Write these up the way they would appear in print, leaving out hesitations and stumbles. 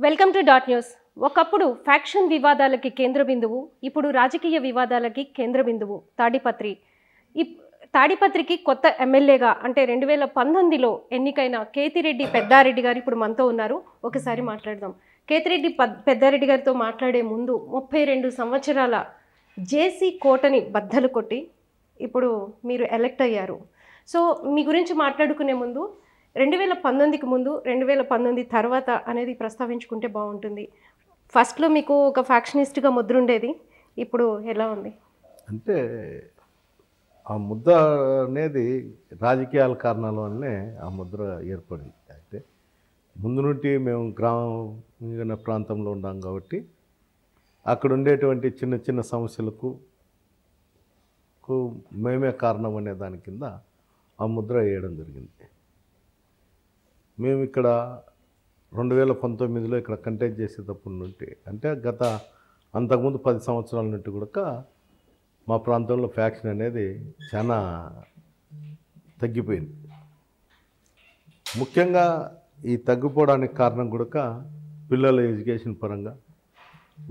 Welcome to dot news. ఒకప్పుడు faction వివాదాలకి కేంద్ర బిందువు, ఇప్పుడు రాజకీయ వివాదాలకి కేంద్ర బిందువు తాడిపత్రి. తాడిపత్రికి కొత్త ఎమ్మెల్యేగా అంటే 2019లో ఎన్నికైన కేతిరెడ్డి పెద్దారెడ్డి గారు ఇప్పుడు మనతో ఉన్నారు. ఒకసారి మాట్లాడదాం. కేతిరెడ్డి పెద్దారెడ్డి గారితో మాట్లాడే ముందు 32 సంవత్సరాల జేసీ కోటని బద్దలు కొట్టి ఇప్పుడు మీరు ఎలక్ట్ అయ్యారు. సో మీ గురించి మాట్లాడుకునే ముందు 2019కి ముందు 2019 తర్వాత అనేది ప్రస్తావించుకుంటే బాగుంటుంది. ఫస్ట్లో మీకు ఒక ఫ్యాక్షనిస్ట్గా ముద్ర ఉండేది, ఇప్పుడు ఎలా ఉంది? అంటే ఆ ముద్ర అనేది రాజకీయాల కారణాల వల్లనే ఆ ముద్ర ఏర్పడింది. అయితే ముందు నుండి మేము గ్రామీణ ప్రాంతంలో ఉన్నాం కాబట్టి అక్కడ ఉండేటువంటి చిన్న చిన్న సమస్యలకు మేమే కారణం అనే దాని కింద ఆ ముద్ర వేయడం జరిగింది. మేము ఇక్కడ 2019లో ఇక్కడ కంటెస్ట్ చేసేటప్పటి నుండి అంటే గత అంతకుముందు 10 సంవత్సరాల నుండి కూడా మా ప్రాంతంలో ఫ్యాక్షన్ అనేది చాలా తగ్గిపోయింది. ముఖ్యంగా ఈ తగ్గిపోవడానికి కారణం కూడా పిల్లల ఎడ్యుకేషన్ పరంగా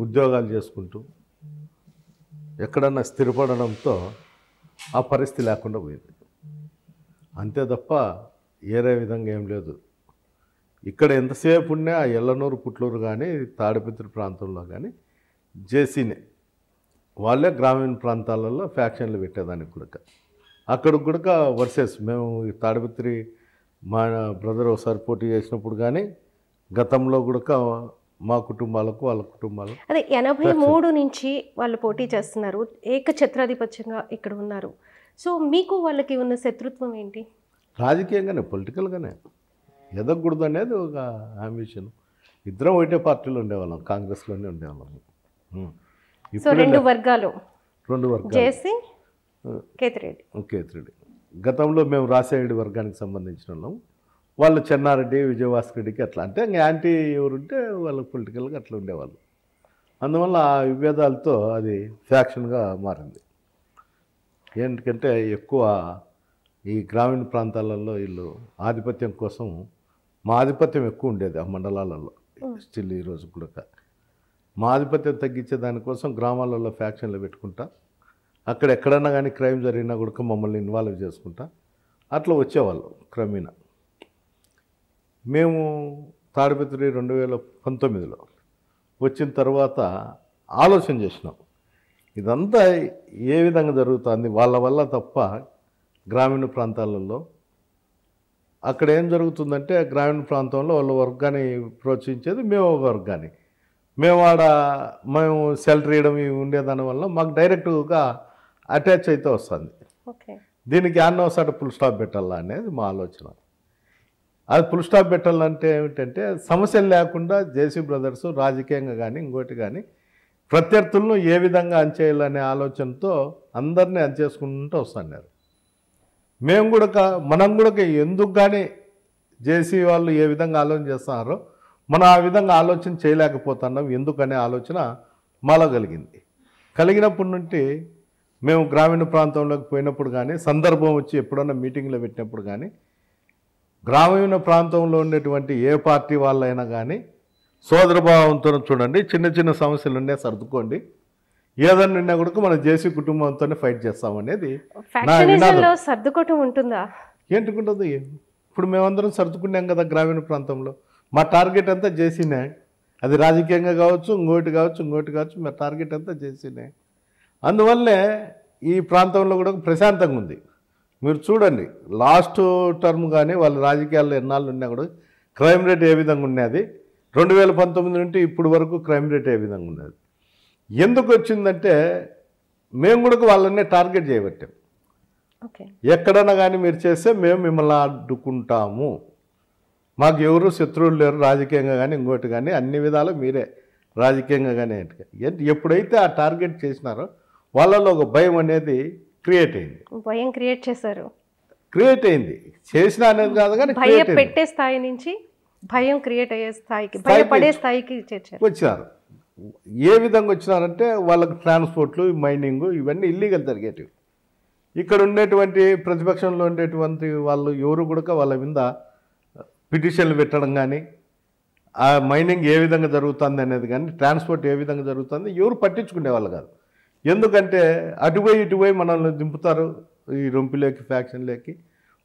ఉద్యోగాలు చేసుకుంటూ ఎక్కడన్నా స్థిరపడడంతో ఆ పరిస్థితి లేకుండా పోయింది. అంతే తప్ప ఏరే విధంగా ఏం లేదు. ఇక్కడ ఎంతసేపు ఉన్నా ఆ ఎల్లనూరు పుట్లూరు కానీ తాడిపత్రి ప్రాంతంలో కానీ జేసీనే వాళ్ళే గ్రామీణ ప్రాంతాలలో ఫ్యాక్షన్లు పెట్టేదానికి కూడా అక్కడికి కూడా వర్సెస్ మేము తాడిపత్రి మా బ్రదర్ ఒకసారి పోటీ చేసినప్పుడు కానీ గతంలో కూడా మా కుటుంబాలకు వాళ్ళ కుటుంబాలకు అదే 83 నుంచి వాళ్ళు పోటీ చేస్తున్నారు, ఏకఛత్రాధిపత్యంగా ఇక్కడ ఉన్నారు. సో మీకు వాళ్ళకి ఉన్న శత్రుత్వం ఏంటి? రాజకీయంగానే పొలిటికల్గానే ఎదగకూడదు అనేది ఒక అంబిషన్. ఇద్దరం ఒకటే పార్టీలో ఉండేవాళ్ళం, కాంగ్రెస్లోనే ఉండేవాళ్ళం. సో రెండు వర్గాలు జేసీ కేతిరెడ్డి. గతంలో మేము రాసేరెడ్డి వర్గానికి సంబంధించిన వాళ్ళం, వాళ్ళు చెన్నారెడ్డి విజయభాస్కర్ రెడ్డికి అట్లా అంటే యాంటీ ఎవరుంటే వాళ్ళు పొలిటికల్గా అట్లా ఉండేవాళ్ళు. అందువల్ల ఆ విభేదాలతో అది ఫ్యాక్షన్గా మారింది. ఎందుకంటే ఎక్కువ ఈ గ్రామీణ ప్రాంతాలలో వీళ్ళు ఆధిపత్యం కోసం మా ఆధిపత్యం ఎక్కువ ఉండేది ఆ మండలాలలో. స్టిల్ ఈరోజు కూడా మా ఆధిపత్యం తగ్గించే దానికోసం గ్రామాలలో ఫ్యాక్షన్లు పెట్టుకుంటా, అక్కడ ఎక్కడన్నా కానీ క్రైమ్ జరిగినా కూడా మమ్మల్ని ఇన్వాల్వ్ చేసుకుంటా అట్లా వచ్చేవాళ్ళు. క్రమేణా మేము తాడిపత్రి 2019లో వచ్చిన తర్వాత ఆలోచన చేసినాం, ఇదంతా ఏ విధంగా జరుగుతుంది వాళ్ళ వల్ల తప్ప గ్రామీణ ప్రాంతాలలో. అక్కడ ఏం జరుగుతుందంటే గ్రామీణ ప్రాంతంలో వాళ్ళ వర్గాన్ని ప్రోత్సహించేది మేము ఒక వర్గాన్ని, మేము సెల్టర్ వేయడం ఇవి ఉండేదాని వల్ల మాకు డైరెక్ట్గా అటాచ్ అయితే వస్తుంది. దీనికి ఒకసారి ఫుల్ స్టాప్ పెట్టాలా అనేది మా ఆలోచన. అది ఫుల్ స్టాప్ పెట్టాలంటే ఏమిటంటే సమస్యలు లేకుండా జేసీ బ్రదర్స్ రాజకీయంగా కానీ ఇంకోటి కానీ ప్రత్యర్థులను ఏ విధంగా అంచేయాలనే ఆలోచనతో అందరినీ అంచేసుకుంటూ వస్తున్నారు. మేము కూడా మనం కూడా ఎందుకు కానీ జేసీ వాళ్ళు ఏ విధంగా ఆలోచన చేస్తున్నారో మనం ఆ విధంగా ఆలోచన చేయలేకపోతున్నాం ఎందుకనే ఆలోచన మాలో కలిగినప్పటి నుండి మేము గ్రామీణ ప్రాంతంలోకి పోయినప్పుడు కానీ సందర్భం వచ్చి ఎప్పుడన్నా మీటింగ్లో పెట్టినప్పుడు కానీ గ్రామీణ ప్రాంతంలో ఉండేటువంటి ఏ పార్టీ వాళ్ళైనా కానీ సోదరభావంతో చూడండి, చిన్న చిన్న సమస్యలు ఉన్నాయి సర్దుకోండి, ఏదన్నా ఉన్నా కూడా మన జేసీ కుటుంబంతోనే ఫైట్ చేస్తామనేది నా నినాదం. సర్దుకోవటం ఉంటుందా? ఏంటుకుంటుంది? ఇప్పుడు మేమందరం సర్దుకున్నాం కదా గ్రామీణ ప్రాంతంలో. మా టార్గెట్ అంతా జేసీనే, అది రాజకీయంగా కావచ్చు ఇంకోటి కావచ్చు మా టార్గెట్ అంతా జేసీనే. అందువల్లే ఈ ప్రాంతంలో కూడా ప్రశాంతంగా ఉంది. మీరు చూడండి లాస్ట్ టర్మ్ కానీ వాళ్ళ రాజకీయాల్లో ఎన్నాళ్ళు ఉన్నా కూడా క్రైమ్ రేట్ ఏ విధంగా ఉన్నది, 2019 నుండి ఇప్పుడు వరకు క్రైమ్ రేట్ ఏ విధంగా ఉన్నది. ఎందుకు వచ్చిందంటే మేము కూడా వాళ్ళనే టార్గెట్ చేయబట్టాం. ఎక్కడన్నా కానీ మీరు చేస్తే మేము మిమ్మల్ని అడ్డుకుంటాము, మాకు ఎవరు శత్రువులు లేరు రాజకీయంగా కానీ ఇంకోటి కానీ అన్ని విధాలు మీరే రాజకీయంగా కానీ. ఎప్పుడైతే ఆ టార్గెట్ చేసినారో వాళ్ళలో ఒక భయం అనేది క్రియేట్ అయింది. భయం క్రియేట్ చేసిన అనేది కాదు కానీ భయం పెట్టే స్థాయి నుంచి భయం క్రియేట్ అయ్యే స్థాయికి, భయపడే స్థాయికి వచ్చినారు. ఏ విధంగా వచ్చినారంటే వాళ్ళకి ట్రాన్స్పోర్ట్లు మైనింగ్ ఇవన్నీ ఇల్లీగల్ జరిగేటివి. ఇక్కడ ఉండేటువంటి ప్రతిపక్షంలో ఉండేటువంటి వాళ్ళు ఎవరు కూడా వాళ్ళ మీద పిటిషన్లు పెట్టడం కానీ ఆ మైనింగ్ ఏ విధంగా జరుగుతుంది అనేది కానీ ట్రాన్స్పోర్ట్ ఏ విధంగా జరుగుతుంది ఎవరు పట్టించుకునేవాళ్ళు కాదు. ఎందుకంటే అటుపోయి ఇటుపోయి మనల్ని దింపుతారు ఈ రొంపిలోకి ఫ్యాక్షన్లోకి,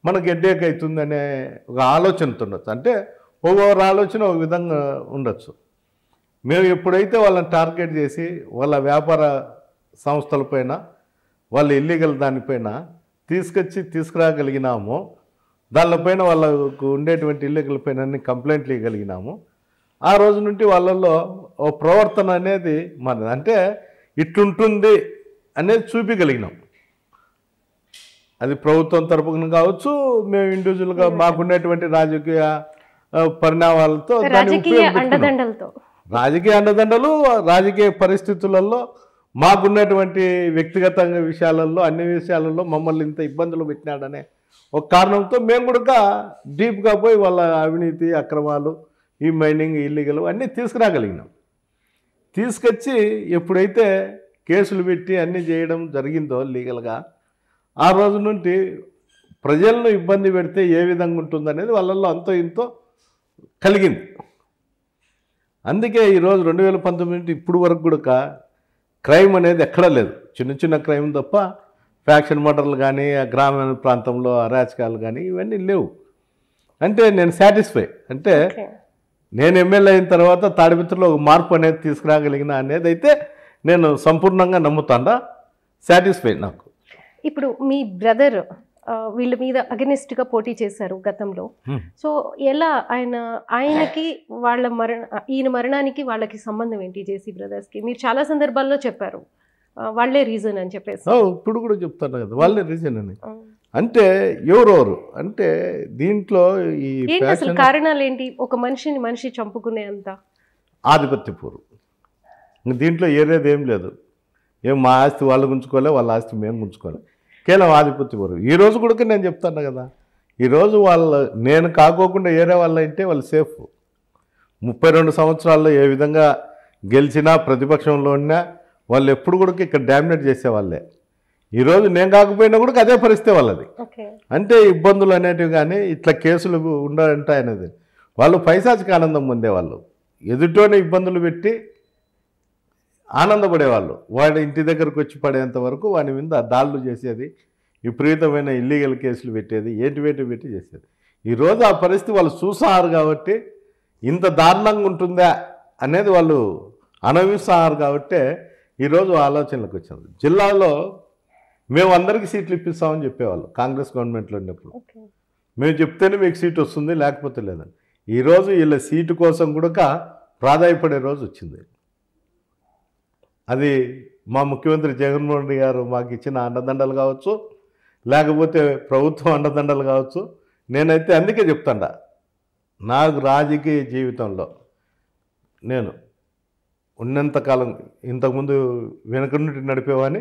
మనకు హెడ్ఏక్ అవుతుందనే ఒక ఆలోచనతో ఉండొచ్చు. అంటే ఒక్కొక్కరు ఆలోచన ఒక విధంగా ఉండొచ్చు. మేము ఎప్పుడైతే వాళ్ళని టార్గెట్ చేసి వాళ్ళ వ్యాపార సంస్థలపైన వాళ్ళ ఇల్లీగల్ దానిపైన తీసుకురాగలిగినామో, దానిపైన వాళ్ళకు ఉండేటువంటి ఇల్లీగల్ పైన అన్ని కంప్లైంట్లు ఇవ్వగలిగినాము, ఆ రోజు నుండి వాళ్ళల్లో ఓ ప్రవర్తన అనేది మనది అంటే ఇట్లుంటుంది అనేది చూపించగలిగినాం. అది ప్రభుత్వం తరపున కావచ్చు, మేము ఇండివిజువల్గా మాకున్నటువంటి రాజకీయ పరిణామాలతో రాజకీయ అండదండలు, రాజకీయ పరిస్థితులలో మాకున్నటువంటి వ్యక్తిగత విషయాలలో అన్ని విషయాలలో మమ్మల్ని ఇంత ఇబ్బందులు పెట్టినాడనే ఒక కారణంతో మేము కూడా డీప్గా పోయి వాళ్ళ అవినీతి అక్రమాలు ఈ మైనింగ్ ఇల్లీగల్ అన్నీ తీసుకురాగలిగినాం. తీసుకొచ్చి ఎప్పుడైతే కేసులు పెట్టి అన్నీ చేయడం జరిగిందో లీగల్గా, ఆ రోజు నుండి ప్రజలను ఇబ్బంది పెడితే ఏ విధంగా ఉంటుందనేది వాళ్ళల్లో అంతో ఇంతో కలిగింది. అందుకే ఈరోజు 2019 నుండి ఇప్పుడు వరకు కూడా క్రైమ్ అనేది ఎక్కడా లేదు. చిన్న చిన్న క్రైమ్ తప్ప ఫ్యాక్షన్ మర్డర్లు కానీ ఆ గ్రామీణ ప్రాంతంలో అరాచకాలు కానీ ఇవన్నీ లేవు. అంటే నేను సాటిస్ఫై, అంటే నేను ఎమ్మెల్యే అయిన తర్వాత తాడిపత్రిలో ఒక మార్పు అనేది తీసుకురాగలిగిన అనేది అయితే నేను సంపూర్ణంగా నమ్ముతాను. సాటిస్ఫై నాకు. ఇప్పుడు మీ బ్రదర్ వీళ్ళ మీద అగెనిస్ట్గా పోటీ చేశారు గతంలో. సో ఎలా ఆయనకి వాళ్ళ ఈయన మరణానికి వాళ్ళకి సంబంధం ఏంటి? జేసీ బ్రదర్స్కి మీరు చాలా సందర్భాల్లో చెప్పారు వాళ్ళే రీజన్ అని చెప్పేసి. ఇప్పుడు కూడా చెప్తాను కదా వాళ్ళే రీజన్ అని. అంటే ఎవరెవరు అంటే దీంట్లో ఏంటి అసలు కారణాలు ఏంటి? ఒక మనిషి చంపుకునే అంత ఆధిపత్యపూర్వం. దీంట్లో ఏరేది ఏం లేదు. మా ఆస్తి వాళ్ళు గుంచుకోలే, వాళ్ళ ఆస్తి మేము గుంచుకోలే, కేవలం ఆధిపత్యపూర్వం. ఈరోజు కూడా నేను చెప్తాను కదా, ఈరోజు నేను కాకోకుండా ఏరే వాళ్ళు అంటే వాళ్ళు సేఫ్. 32 సంవత్సరాల్లో ఏ విధంగా గెలిచినా ప్రతిపక్షంలో ఉన్నా వాళ్ళు ఎప్పుడు కూడా ఇక్కడ డామినేట్ చేసేవాళ్ళే. ఈరోజు నేను కాకపోయినా కూడా అదే పరిస్థితి వాళ్ళది. అంటే ఇబ్బందులు అనేటివి కానీ ఇట్లా కేసులు ఉంటాయనేది వాళ్ళు పైశాచిక ఆనందం పొందేవాళ్ళు. ఎదుటోనే ఇబ్బందులు పెట్టి ఆనందపడేవాళ్ళు. వాడి ఇంటి దగ్గరకు వచ్చి పడేంత వరకు వాడి మీద దాడులు చేసేది, విపరీతమైన ఇల్లీగల్ కేసులు పెట్టేది, ఏంటి పెట్టి చేసేది. ఈరోజు ఆ పరిస్థితి వాళ్ళు చూసారు కాబట్టి ఇంత దారుణంగా ఉంటుందా అనేది వాళ్ళు అనుభవిస్తున్నారు కాబట్టి ఈరోజు ఆలోచనలకు వచ్చింది. జిల్లాలో మేము అందరికీ సీట్లు ఇప్పిస్తామని చెప్పేవాళ్ళు కాంగ్రెస్ గవర్నమెంట్లో ఉన్నప్పుడు. మేము చెప్తేనే మీకు సీట్ వస్తుంది, లేకపోతే లేదని. ఈరోజు వీళ్ళ సీటు కోసం కూడా ప్రాధాయపడే రోజు వచ్చింది. అది మా ముఖ్యమంత్రి జగన్మోహన్ రెడ్డి గారు మాకు ఇచ్చిన అండదండలు కావచ్చు, లేకపోతే ప్రభుత్వం అండదండలు కావచ్చు. నేనైతే అందుకే చెప్తాండా, నాకు రాజకీయ జీవితంలో నేను ఉన్నంతకాలం ఇంతకుముందు వెనక నుండి నడిపేవాడిని,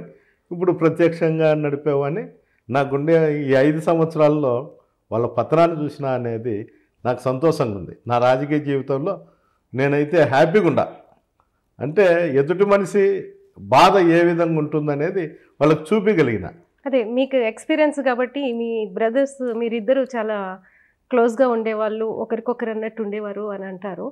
ఇప్పుడు ప్రత్యక్షంగా నడిపేవాడిని. నాకుండే ఈ 5 సంవత్సరాల్లో వాళ్ళ పతనాన్ని చూసినా అనేది నాకు సంతోషంగా ఉంది. నా రాజకీయ జీవితంలో నేనైతే హ్యాపీగా ఉండా. అంటే ఎదుటి మనిషి బాధ ఏ విధంగా ఉంటుందనేది వాళ్ళకి చూపించగలిగిన. అదే మీకు ఎక్స్పీరియన్స్ కాబట్టి మీ బ్రదర్స్ మీరిద్దరూ చాలా క్లోజ్గా ఉండేవాళ్ళు, ఒకరికొకరు అన్నట్టు ఉండేవారు అని అంటారు.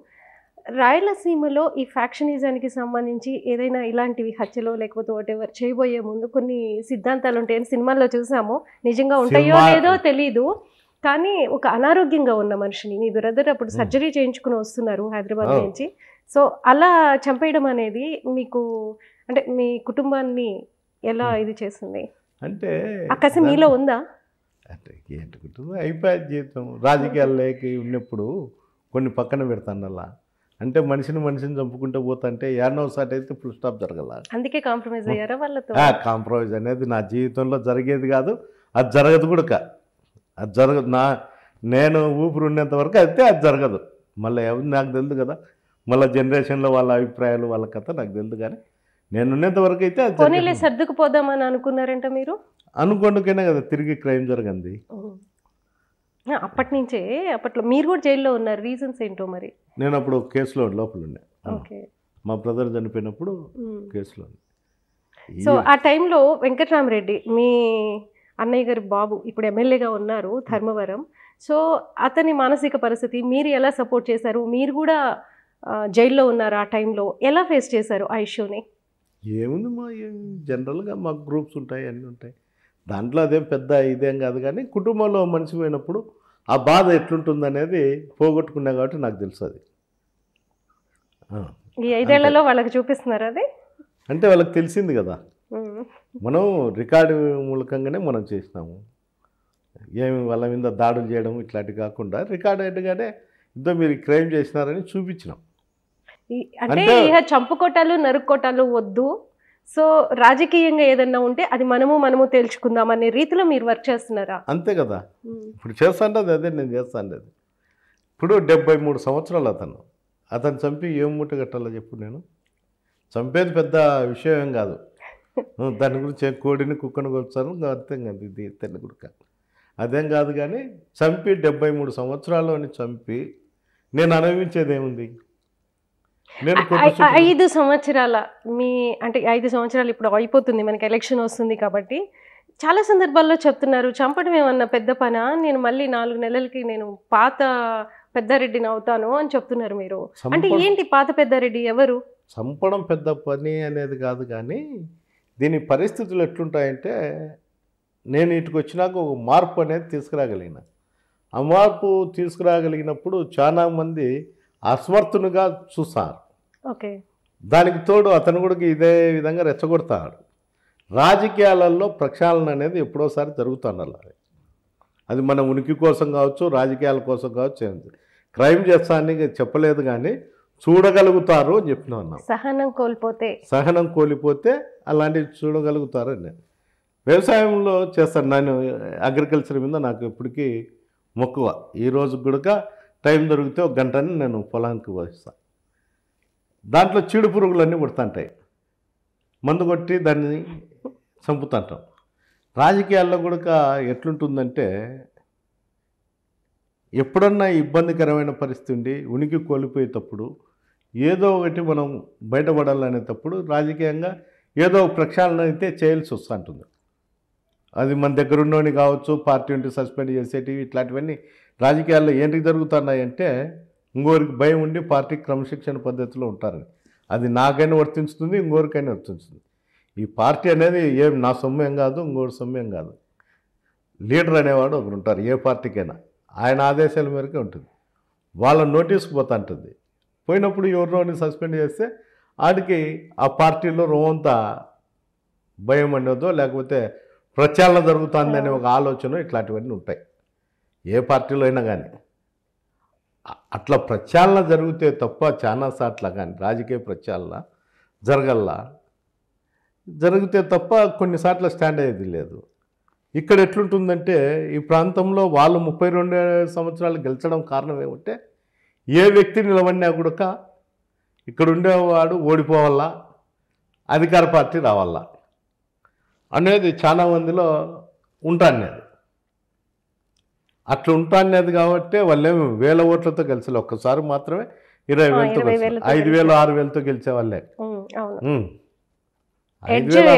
రాయలసీమలో ఈ ఫ్యాక్షనిజానికి సంబంధించి ఏదైనా ఇలాంటివి హత్యలో లేకపోతే వాటెవర్ చేయబోయే ముందు కొన్ని సిద్ధాంతాలు ఉంటాయని సినిమాల్లో చూసాము. నిజంగా ఉంటాయో లేదో తెలీదు, కానీ ఒక అనారోగ్యంగా ఉన్న మనిషిని మీ బ్రదర్ అప్పుడు సర్జరీ చేయించుకుని వస్తున్నారు హైదరాబాద్ నుంచి. సో అలా చంపేయడం అనేది మీకు అంటే మీ కుటుంబాన్ని ఎలా ఇది చేస్తుంది? అంటే అక్కసి మీలో ఉందా? అంటే ఏంటి కుటుంబం అయిపోయే జీవితం రాజకీయాల్లోకి ఉన్నప్పుడు కొన్ని పక్కన పెడతాను. అలా అంటే మనిషిని చంపుకుంటూ పోతుంటే ఏడనోసారి అయితే ఫుల్ స్టాప్ జరగల. అందుకే కాంప్రమైజ్ అయ్యారా వాళ్ళతో? కాంప్రమైజ్ అనేది నా జీవితంలో జరిగేది కాదు, అది జరగదు కూడా. అది జరగదు. నేను ఊపిరి ఉన్నంత వరకు అయితే అది జరగదు. మళ్ళీ ఎవరు నాకు తెలియదు కదా, మళ్ళీ జనరేషన్లో వాళ్ళ అభిప్రాయాలు వాళ్ళ కథ నాకు తెలియదు. కానీ నేను ఉన్నంత వరకు అయితే అది సర్దుకుపోదామని అనుకున్నారంట మీరు? అనుకోండుకైనా కదా తిరిగి క్రైమ్ జరిగింది. అప్పటి నుంచే అప్పట్లో మీరు కూడా జైల్లో ఉన్నారు. రీజన్స్ ఏంటో మరి? నేను అప్పుడు కేసులో లోపల ఉండే, మా బ్రదర్ చనిపోయినప్పుడు కేసులో. సో ఆ టైంలో వెంకట్రామరెడ్డి మీ అన్నయ్య గారి బాబు ఇప్పుడు ఎమ్మెల్యేగా ఉన్నారు ధర్మవరం. సో అతని మానసిక పరిస్థితి మీరు ఎలా సపోర్ట్ చేశారు? మీరు కూడా జైల్లో ఉన్నారు ఆ టైంలో, ఎలా ఫేస్ చేశారు ఆ ఇష్యూని? ఏముంది మా జనరల్గా మాకు గ్రూప్స్ ఉంటాయి, అన్నీ ఉంటాయి. దాంట్లో అదేం పెద్ద ఇదేం కాదు, కానీ కుటుంబంలో మనిషి పోయినప్పుడు ఆ బాధ ఎట్లుంటుందనేది పోగొట్టుకున్నా కాబట్టి నాకు తెలుసు అది. ఈ 5 ఏళ్లలో వాళ్ళకి చూపిస్తున్నారు అది? అంటే వాళ్ళకి తెలిసింది కదా, మనం రికార్డు మూలకంగానే మనం చేసినాము. ఏమి వాళ్ళ మీద దాడులు చేయడం ఇట్లాంటివి కాకుండా రికార్డెడ్గానే ఇద్దరు మీరు క్రైమ్ చేసినారని చూపించినాం. అంటే ఇక చంపుకోటాలు నరుక్కోటాలు వద్దు, సో రాజకీయంగా ఏదన్నా ఉంటే అది మనము తేల్చుకుందాం అనే రీతిలో మీరు వర్క్ చేస్తున్నారా? అంతే కదా, ఇప్పుడు చేస్తాండది అదే నేను చేస్తాండది. ఇప్పుడు 73 సంవత్సరాలు అతను చంపి ఏం మూట కట్టాలో చెప్పు. నేను చంపేది పెద్ద విషయం ఏం కాదు, దాని గురించి కోడిని కుక్కను కొలుస్తాను అర్థం కాదు, ఇది తెల్ల గుడక అదేం కాదు. కానీ చంపి 73 సంవత్సరాల్లోని చంపి నేను అనుభవించేది ఏముంది? నేను 5 సంవత్సరాల అంటే 5 సంవత్సరాలు ఇప్పుడు అయిపోతుంది, మనకి ఎలక్షన్ వస్తుంది కాబట్టి చాలా సందర్భాల్లో చెప్తున్నారు చంపడం ఏమన్నా పెద్ద పనా, నేను మళ్ళీ 4 నెలలకి నేను పాత పెద్దారెడ్డిని అవుతాను అని చెప్తున్నారు మీరు. అంటే ఏంటి పాత పెద్దారెడ్డి ఎవరు? చంపడం పెద్ద పని అనేది కాదు, కానీ దీని పరిస్థితులు ఎట్లుంటాయంటే నేను ఇటుకు వచ్చినాక ఒక మార్పు అనేది తీసుకురాగలిగిన. ఆ మార్పు తీసుకురాగలిగినప్పుడు చాలామంది అసమర్థునిగా చూస్తారు. ఓకే, దానికి తోడు అతను కూడా ఇదే విధంగా రెచ్చగొడతాడు. రాజకీయాలలో ప్రక్షాళన అనేది ఎప్పుడోసారి జరుగుతున్నారు. అది మన ఉనికి కోసం కావచ్చు, రాజకీయాల కోసం కావచ్చు. క్రైమ్ చేస్తానని చెప్పలేదు, కానీ చూడగలుగుతారు అని చెప్పినా. సహనం కోల్పోతే అలాంటివి చూడగలుగుతారు అని. వ్యవసాయంలో చేస్తాను నేను, అగ్రికల్చర్ మీద నాకు ఎప్పటికీ మక్కువ. ఈరోజు కూడా టైం దొరికితే 1 గంటని నేను పొలానికి పోయిస్తాను. దాంట్లో చీడు పురుగులన్నీ పుడుతుంటాయి, మందు కొట్టి దాన్ని చంపుతుంటాం. రాజకీయాల్లో కూడా ఎట్లుంటుందంటే ఎప్పుడన్నా ఇబ్బందికరమైన పరిస్థితి ఉండి ఉనికి కోల్పోయేటప్పుడు ఏదో ఒకటి మనం బయటపడాలనేటప్పుడు రాజకీయంగా ఏదో ప్రక్షాళన అయితే చేయాల్సి వస్తుంటుంది. అది మన దగ్గర ఉన్నోని కావచ్చు, పార్టీ ఉంటే సస్పెండ్ చేసేటివి ఇట్లాంటివన్నీ రాజకీయాల్లో ఏంటికి జరుగుతున్నాయంటే ఇంకోరికి భయం ఉండి పార్టీ క్రమశిక్షణ పద్ధతిలో ఉంటారని. అది నాకైనా వర్తించుతుంది, ఇంకోరికైనా వర్తించుతుంది. ఈ పార్టీ అనేది ఏం నా సొమ్మేం కాదు, ఇంకోటి సొమ్మేం కాదు. లీడర్ అనేవాడు ఒకరు ఉంటారు ఏ పార్టీకైనా, ఆయన ఆదేశాల మేరకే ఉంటుంది. వాళ్ళ నోటీస్కి పోతుంటుంది. పోయినప్పుడు ఎవరినోని సస్పెండ్ చేస్తే ఆడికి ఆ పార్టీలో రోంతా భయం అనేదో లేకపోతే ప్రచారణ జరుగుతుందనే ఒక ఆలోచన ఇట్లాంటివన్నీ ఉంటాయి ఏ పార్టీలో అయినా. కానీ అట్లా ప్రచారణ జరిగితే తప్ప చాలా సార్లు కానీ రాజకీయ ప్రచారణ జరిగితే తప్ప కొన్నిసార్లు స్టాండ్ అయ్యేది లేదు. ఇక్కడ ఎట్లుంటుందంటే ఈ ప్రాంతంలో వాళ్ళు 32 సంవత్సరాలు గెలిచడం కారణం ఏమంటే ఏ వ్యక్తి నిలబడినా కూడా ఇక్కడ ఉండేవాడు ఓడిపోవాలా, అధికార పార్టీ రావాలా అనేది చాలా మందిలో ఉంటానేది. అట్లా ఉంటానేది కాబట్టి వాళ్ళేమి 1000 ఓట్లతో గెలిచలే, ఒక్కసారి మాత్రమే 20,000తో 5,000 6,000తో గెలిచే వాళ్ళే.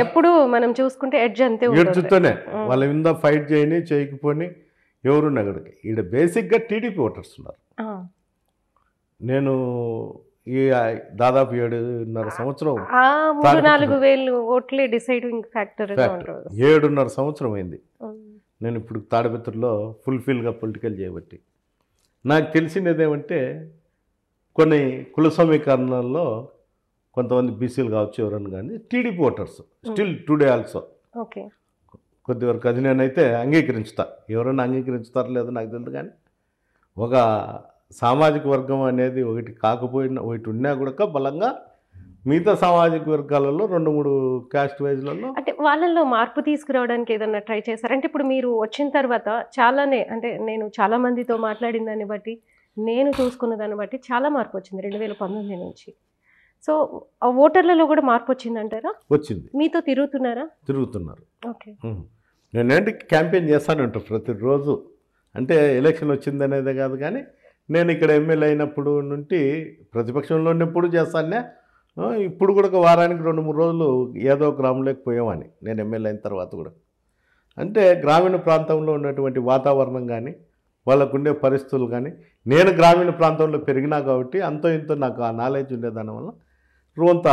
ఎప్పుడు మనం చూసుకుంటే ఎడ్జ్తోనే వాళ్ళ మీద ఫైట్ చేయకపోని ఎవరున్నా అక్కడికి. ఈడ బేసిక్గా టీడీపీ ఓటర్స్ ఉన్నారు. నేను ఈ దాదాపు 7.5 సంవత్సరం 3-4,000 ఓట్లే డిసైడింగ్ ఫ్యాక్టర్. 7.5 సంవత్సరం అయింది నేను ఇప్పుడు తాడిపత్రిలో ఫుల్ఫిల్గా పొలిటికల్ చేయబట్టి. నాకు తెలిసినది ఏమంటే కొన్ని కుల సమీకరణల్లో కొంతమంది బీసీలు కావచ్చు ఎవరన్నా కానీ TDP voters still today also. కొద్ది వరకు అది నేనైతే అంగీకరించుతా. ఎవరైనా అంగీకరించుతారో లేదో నాకు తెలియదు, కానీ ఒక సామాజిక వర్గం అనేది ఒకటి కాకపోయినా ఒకటి ఉన్నా కూడా బలంగా మిగతా సామాజిక వర్గాలలో 2-3 క్యాస్ట్ వైజ్లలో అంటే వాళ్ళల్లో మార్పు తీసుకురావడానికి ఏదన్నా ట్రై చేశారు? అంటే ఇప్పుడు మీరు వచ్చిన తర్వాత చాలానే, అంటే నేను చాలా మందితో మాట్లాడిన దాన్ని బట్టి, నేను చూసుకున్న దాన్ని బట్టి చాలా మార్పు వచ్చింది 2019 నుంచి. సో ఆ ఓటర్లలో కూడా మార్పు వచ్చిందంటారా? వచ్చింది. మీతో తిరుగుతున్నారు? ఓకే. నేనేంటి క్యాంపెయిన్ చేస్తాను ఉంటాను ప్రతిరోజు. అంటే ఎలక్షన్ వచ్చిందనేదే కాదు, కానీ నేను ఇక్కడ ఎమ్మెల్యే అయినప్పుడు నుండి ప్రతిపక్షంలో ఉన్నప్పుడు చేస్తానే. ఇప్పుడు కూడా వారానికి 2-3 రోజులు ఏదో గ్రామంలోకి పోయామని నేను ఎమ్మెల్యే అయిన తర్వాత కూడా. అంటే గ్రామీణ ప్రాంతంలో ఉన్నటువంటి వాతావరణం కానీ వాళ్ళకుండే పరిస్థితులు కానీ నేను గ్రామీణ ప్రాంతంలో పెరిగినా కాబట్టి అంతో ఇంతో నాకు ఆ నాలెడ్జ్ ఉండేదాని వల్ల రోంత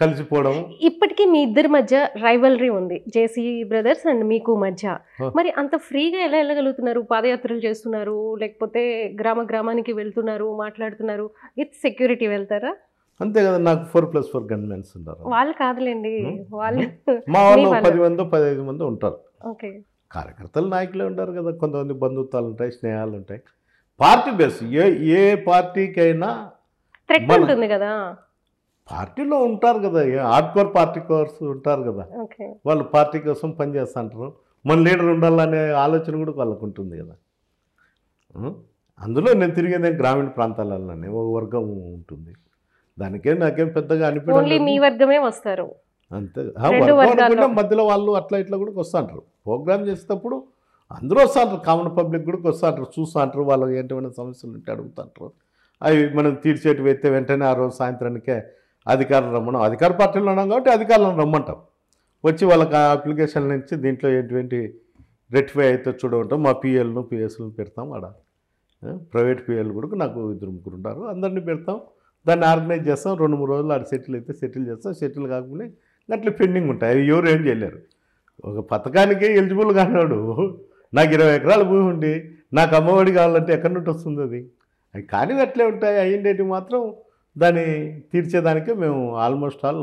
కలిసిపోవడం. ఇప్పటికీ మీ ఇద్దరి మధ్య రైవలరీ ఉంది, జేసీ బ్రదర్స్ అండ్ మీకు మధ్య. మరి అంత ఫ్రీగా ఎలా వెళ్ళగలుగుతున్నారు? పాదయాత్రలు చేస్తున్నారు, లేకపోతే గ్రామానికి వెళ్తున్నారు, మాట్లాడుతున్నారు, విత్ సెక్యూరిటీ వెళ్తారా? అంతే కదా, నాకు 4+4 గన్మెన్స్ ఉంటారు. వాళ్ళు కాదులేండి, వాళ్ళు మా వాళ్ళు 10 మంది 15 మంది ఉంటారు. ఓకే, కార్యకర్తలు నాయకులే ఉంటారు కదా, కొంతమంది బంధుత్వాలు ఉంటాయి, స్నేహాలు ఉంటాయి. పార్టీ బేస్ ఏ పార్టీకైనా థ్రెట్ ఉంటుంది కదా, పార్టీలో ఉంటారు కదా, హార్డ్కోర్ పార్టీ కోర్స్ ఉంటారు కదా, వాళ్ళు పార్టీ కోసం పనిచేస్తుంటారు. మన లీడర్ ఉండాలనే ఆలోచన కూడా వాళ్ళకు ఉంటుంది కదా. అందులో నేను తిరిగేది గ్రామీణ ప్రాంతాలలోనే ఒక వర్గం ఉంటుంది, దానికే నాకేం పెద్దగా అనిపించదు. మీ వర్గమే వస్తారు అంతే, మధ్యలో వాళ్ళు అట్లా ఇట్లా కూడా వస్తుంటారు. ప్రోగ్రామ్ చేసేటప్పుడు అందరూ వస్తుంటారు, కామన్ పబ్లిక్ కూడా వస్తుంటారు, చూస్తుంటారు, వాళ్ళకి ఏంటైనా సమస్యలు ఉంటే అడుగుతుంటారు. అవి మనం తీర్చేటివి అయితే వెంటనే ఆ రోజు సాయంత్రానికే అధికారులు రమ్మడం, అధికార పార్టీలో ఉన్నాం కాబట్టి అధికారులను రమ్మంటాం, వచ్చి వాళ్ళకి ఆ అప్లికేషన్ల నుంచి దీంట్లో ఏంటి రెక్టిఫై అయితే చూడమంటాం. మా పిఎల్ను పిఎస్లను పెడతాం, ఆడ ప్రైవేట్ పిఎల్ కూడా నాకు 2-3 ఉంటారు, అందరినీ పెడతాం, దాన్ని ఆర్గనైజ్ చేస్తాం. 2-3 రోజులు ఆడ సెటిల్ అయితే సెటిల్ చేస్తాం, సెటిల్ కాకుండా అట్లా పెండింగ్ ఉంటాయి, అవి ఎవరు ఏం చేయలేరు. ఒక పథకానికి ఎలిజిబుల్ కానివాడు నాకు 20 ఎకరాల భూమి ఉండి నాకు అమ్మఒడి కావాలంటే ఎక్కడి నుండి వస్తుంది అది కానీ అట్లే ఉంటాయి. అయ్యిండేటి మాత్రం దాన్ని తీర్చేదానికే మేము ఆల్మోస్ట్ ఆల్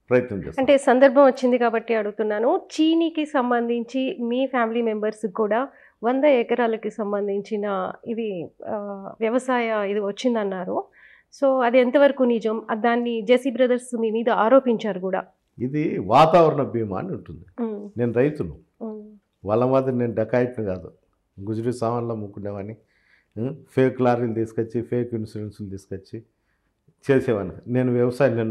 ప్రయత్నం చేస్తాం. అంటే సందర్భం వచ్చింది కాబట్టి అడుగుతున్నాను. చీనీకి సంబంధించి మీ ఫ్యామిలీ మెంబర్స్ కూడా 100 ఎకరాలకి సంబంధించిన ఇది వ్యవసాయ ఇది వచ్చిందన్నారు. సో అది ఎంతవరకు నిజం? దాన్ని జేసీ బ్రదర్స్ మీ మీద ఆరోపించారు కూడా. ఇది వాతావరణ బీమా అని ఉంటుంది. నేను రైతును, వాళ్ళ మాదిరి నేను డకాయిట్ను కాదు, గుజరీ సామాన్లు అమ్ముకునేవాడిని, ఫేక్ లారీలు తీసుకొచ్చి ఫేక్ ఇన్సూరెన్స్లు తీసుకొచ్చి చేసేవాడిని. నేను వ్యవసాయం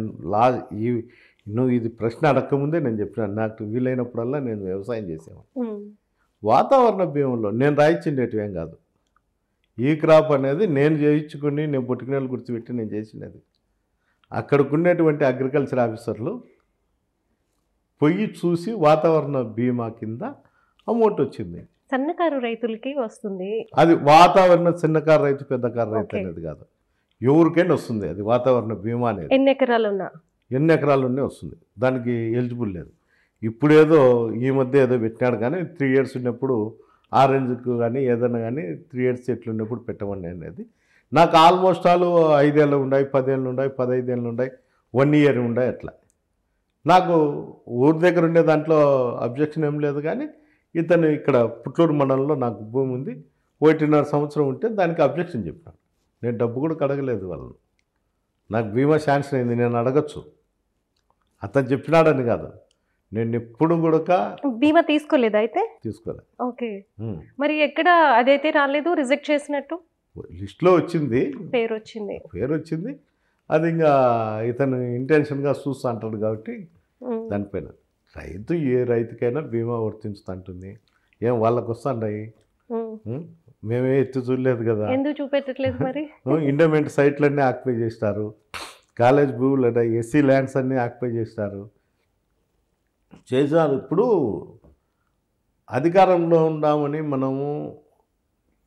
నువ్వు ఇది ప్రశ్న అడగకముందే నేను చెప్పినాను, నాకు వీలైనప్పుడల్లా నేను వ్యవసాయం చేసేవాడిని. వాతావరణ బీమాలో నేను రాయించిండేటివి ఏం కాదు, ఈ క్రాప్ అనేది నేను చేయించుకుని నేను బొట్టుకునేలు గుర్తుపెట్టి నేను చేసినది. అక్కడికి ఉండేటువంటి అగ్రికల్చర్ ఆఫీసర్లు పొయ్యి చూసి వాతావరణ బీమా కింద అమౌంట్ వచ్చింది. సన్నకారు రైతులకి వస్తుంది అది. వాతావరణ చిన్నకారు రైతు పెద్దకారు రైతు అనేది కాదు, ఎవరికైనా వస్తుంది అది వాతావరణ బీమా అనేది. ఎన్ని ఎకరాలు ఉన్నా వస్తుంది, దానికి ఎలిజిబుల్ లేదు. ఇప్పుడు ఏదో ఈ మధ్య ఏదో పెట్టినాడు కానీ 3 years ఉన్నప్పుడు ఆరెంజ్కు కానీ ఏదైనా కానీ 3 years చెట్లు ఉన్నప్పుడు పెట్టమని అనేది. నాకు ఆల్మోస్ట్ ఆల్ 5 ఏళ్ళు ఉన్నాయి, 10 ఏళ్ళు ఉన్నాయి, 15 ఏళ్ళు ఉన్నాయి, 1 year ఉన్నాయి. అట్లా నాకు ఊరి దగ్గర ఉండే దాంట్లో అబ్జెక్షన్ ఏం లేదు. కానీ ఇతను ఇక్కడ పుట్లూరు మండలంలో నాకు భూమి ఉంది, 1.5 సంవత్సరం ఉంటే దానికి అబ్జెక్షన్ చెప్పినాను. నేను డబ్బు కూడా కడగలేదు వాళ్ళను, నాకు బీమా శాంక్షన్ అయింది, నేను అడగచ్చు. అతను చెప్పినాడని కాదు, నేను ఎప్పుడు కూడా బీమా తీసుకోలేదు. అయితే తీసుకోలేదు. ఓకే, మరి ఎక్కడ అదైతే రాలేదు, రిజెక్ట్ చేసినట్టు లిస్ట్లో వచ్చింది, పేరు వచ్చింది. అది ఇంకా ఇతను ఇంటెన్షన్గా చూస్తూ అంటాడు కాబట్టి దానిపైన ఏ రైతుకైనా బీమా వర్తించుతుంటుంది. ఏం వాళ్ళకు వస్తుంటాయి, మేమే ఎత్తి చూడలేదు కదా, ఎందుకు చూపెట్టట్లేదు మరి? ఇండోమెంట్ సైట్లన్నీ ఆక్యుపై చేస్తారు, కాలేజ్ భూములు అంటే ఎస్సీ ల్యాండ్స్ అన్నీ ఆక్యుపై చేస్తారు. ఇప్పుడు అధికారంలో ఉన్నామని మనము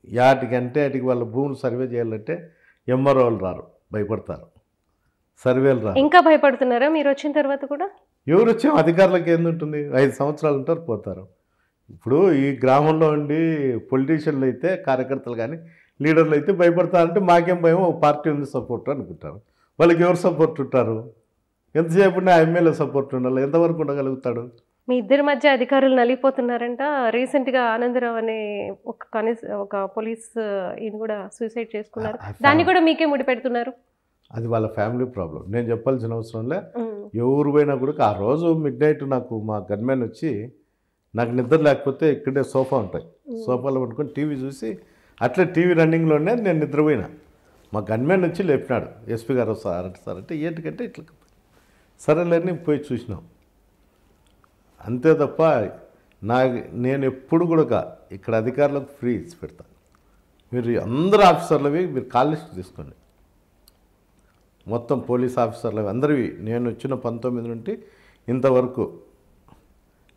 యాటికంటే అటుకి వాళ్ళ భూములు సర్వే చేయాలంటే ఎంఆర్ఓలు రారు, భయపడతారు, సర్వేలు రారు. ఇంకా భయపడుతున్నారా మీరు వచ్చిన తర్వాత కూడా? ఎవరు వచ్చాం అధికారులకు ఏందుంటుంది, 5 సంవత్సరాలు ఉంటారు పోతారు. ఇప్పుడు ఈ గ్రామంలో ఉండి పొలిటీషియన్లు అయితే కార్యకర్తలు కానీ లీడర్లు అయితే భయపడతారంటే మాకేం భయం, ఒక పార్టీ ఉంది సపోర్ట్ అనుకుంటారు. వాళ్ళకి ఎవరు సపోర్ట్ ఉంటారు? ఎంతసేపు ఆ ఎమ్మెల్యే సపోర్ట్ ఉండాలి, ఎంతవరకు ఉండగలుగుతాడు? మీ ఇద్దరి మధ్య అధికారులు నలిగిపోతున్నారంట. రీసెంట్గా ఆనందరావు అనే ఒక పోలీస్ ఈయన కూడా సూసైడ్ చేసుకున్నారు, దాన్ని కూడా మీకే ముడిపెడుతున్నారు. అది వాళ్ళ ఫ్యామిలీ ప్రాబ్లం, నేను చెప్పాల్సిన అవసరంలే. ఎవరు పోయినా కూడా ఆ రోజు మిడ్నైట్ నాకు మా గన్మెన్ వచ్చి, నాకు నిద్ర లేకపోతే ఇక్కడే సోఫా ఉంటాయి, సోఫాలో పట్టుకొని టీవీ చూసి అట్లే టీవీ రన్నింగ్లోనే నేను నిద్రపోయినా. మా గన్మెన్ వచ్చి లేపినాడు, ఎస్పీ గారు సార్ అంటే ఏంటికంటే ఇట్లా సరేలేని పోయి చూసినాం అంతే తప్ప నేను ఎప్పుడు కూడా ఇక్కడ అధికారులకు ఫ్రీ ఇచ్చి పెడతాను. మీరు అందరు ఆఫీసర్లవి మీరు కాల్ లిస్ట్ తీసుకోండి, మొత్తం పోలీస్ ఆఫీసర్లవి అందరివి. నేను వచ్చిన 19 నుండి ఇంతవరకు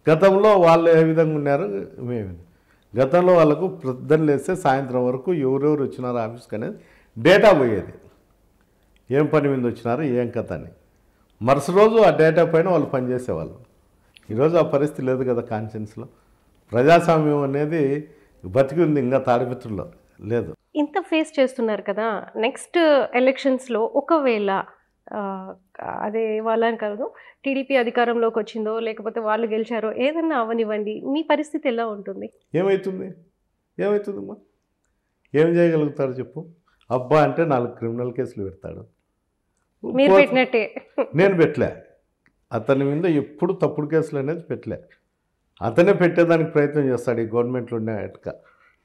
గతంలో వాళ్ళు ఏ విధంగా ఉన్నారు మేము గతంలో వాళ్ళకు ప్రొద్దున లేస్తే సాయంత్రం వరకు ఎవరెవరు వచ్చినారు ఆఫీస్కి అనేది డేటా పోయేది, ఏం పని మీద వచ్చినారు ఏం కథ అని. మరుసటి రోజు ఆ డేటా పైన వాళ్ళు పనిచేసేవాళ్ళు. ఈరోజు ఆ పరిస్థితి లేదు కదా కాన్షియన్స్లో. ప్రజాస్వామ్యం అనేది బతికి ఉంది, ఇంకా తాడిపత్రిలో లేదు. ఇంత ఫేస్ చేస్తున్నారు కదా, నెక్స్ట్ ఎలక్షన్స్లో ఒకవేళ అదే వాళ్ళని కాదు టీడీపీ అధికారంలోకి వచ్చిందో లేకపోతే వాళ్ళు గెలిచారో ఏదన్నా అవనివ్వండి, మీ పరిస్థితి ఎలా ఉంటుంది? ఏమవుతుందమ్మా? ఏం చేయగలుగుతాడు చెప్పు? అబ్బా అంటే 4 క్రిమినల్ కేసులు పెడతాడు. మీరు పెట్టినట్టే. నేను పెట్టలే, అతని మీద ఎప్పుడు తప్పుడు కేసులు అనేది పెట్టలే. అతనే పెట్టేదానికి ప్రయత్నం చేస్తాడు ఈ గవర్నమెంట్లో ఉండేట్టుగా.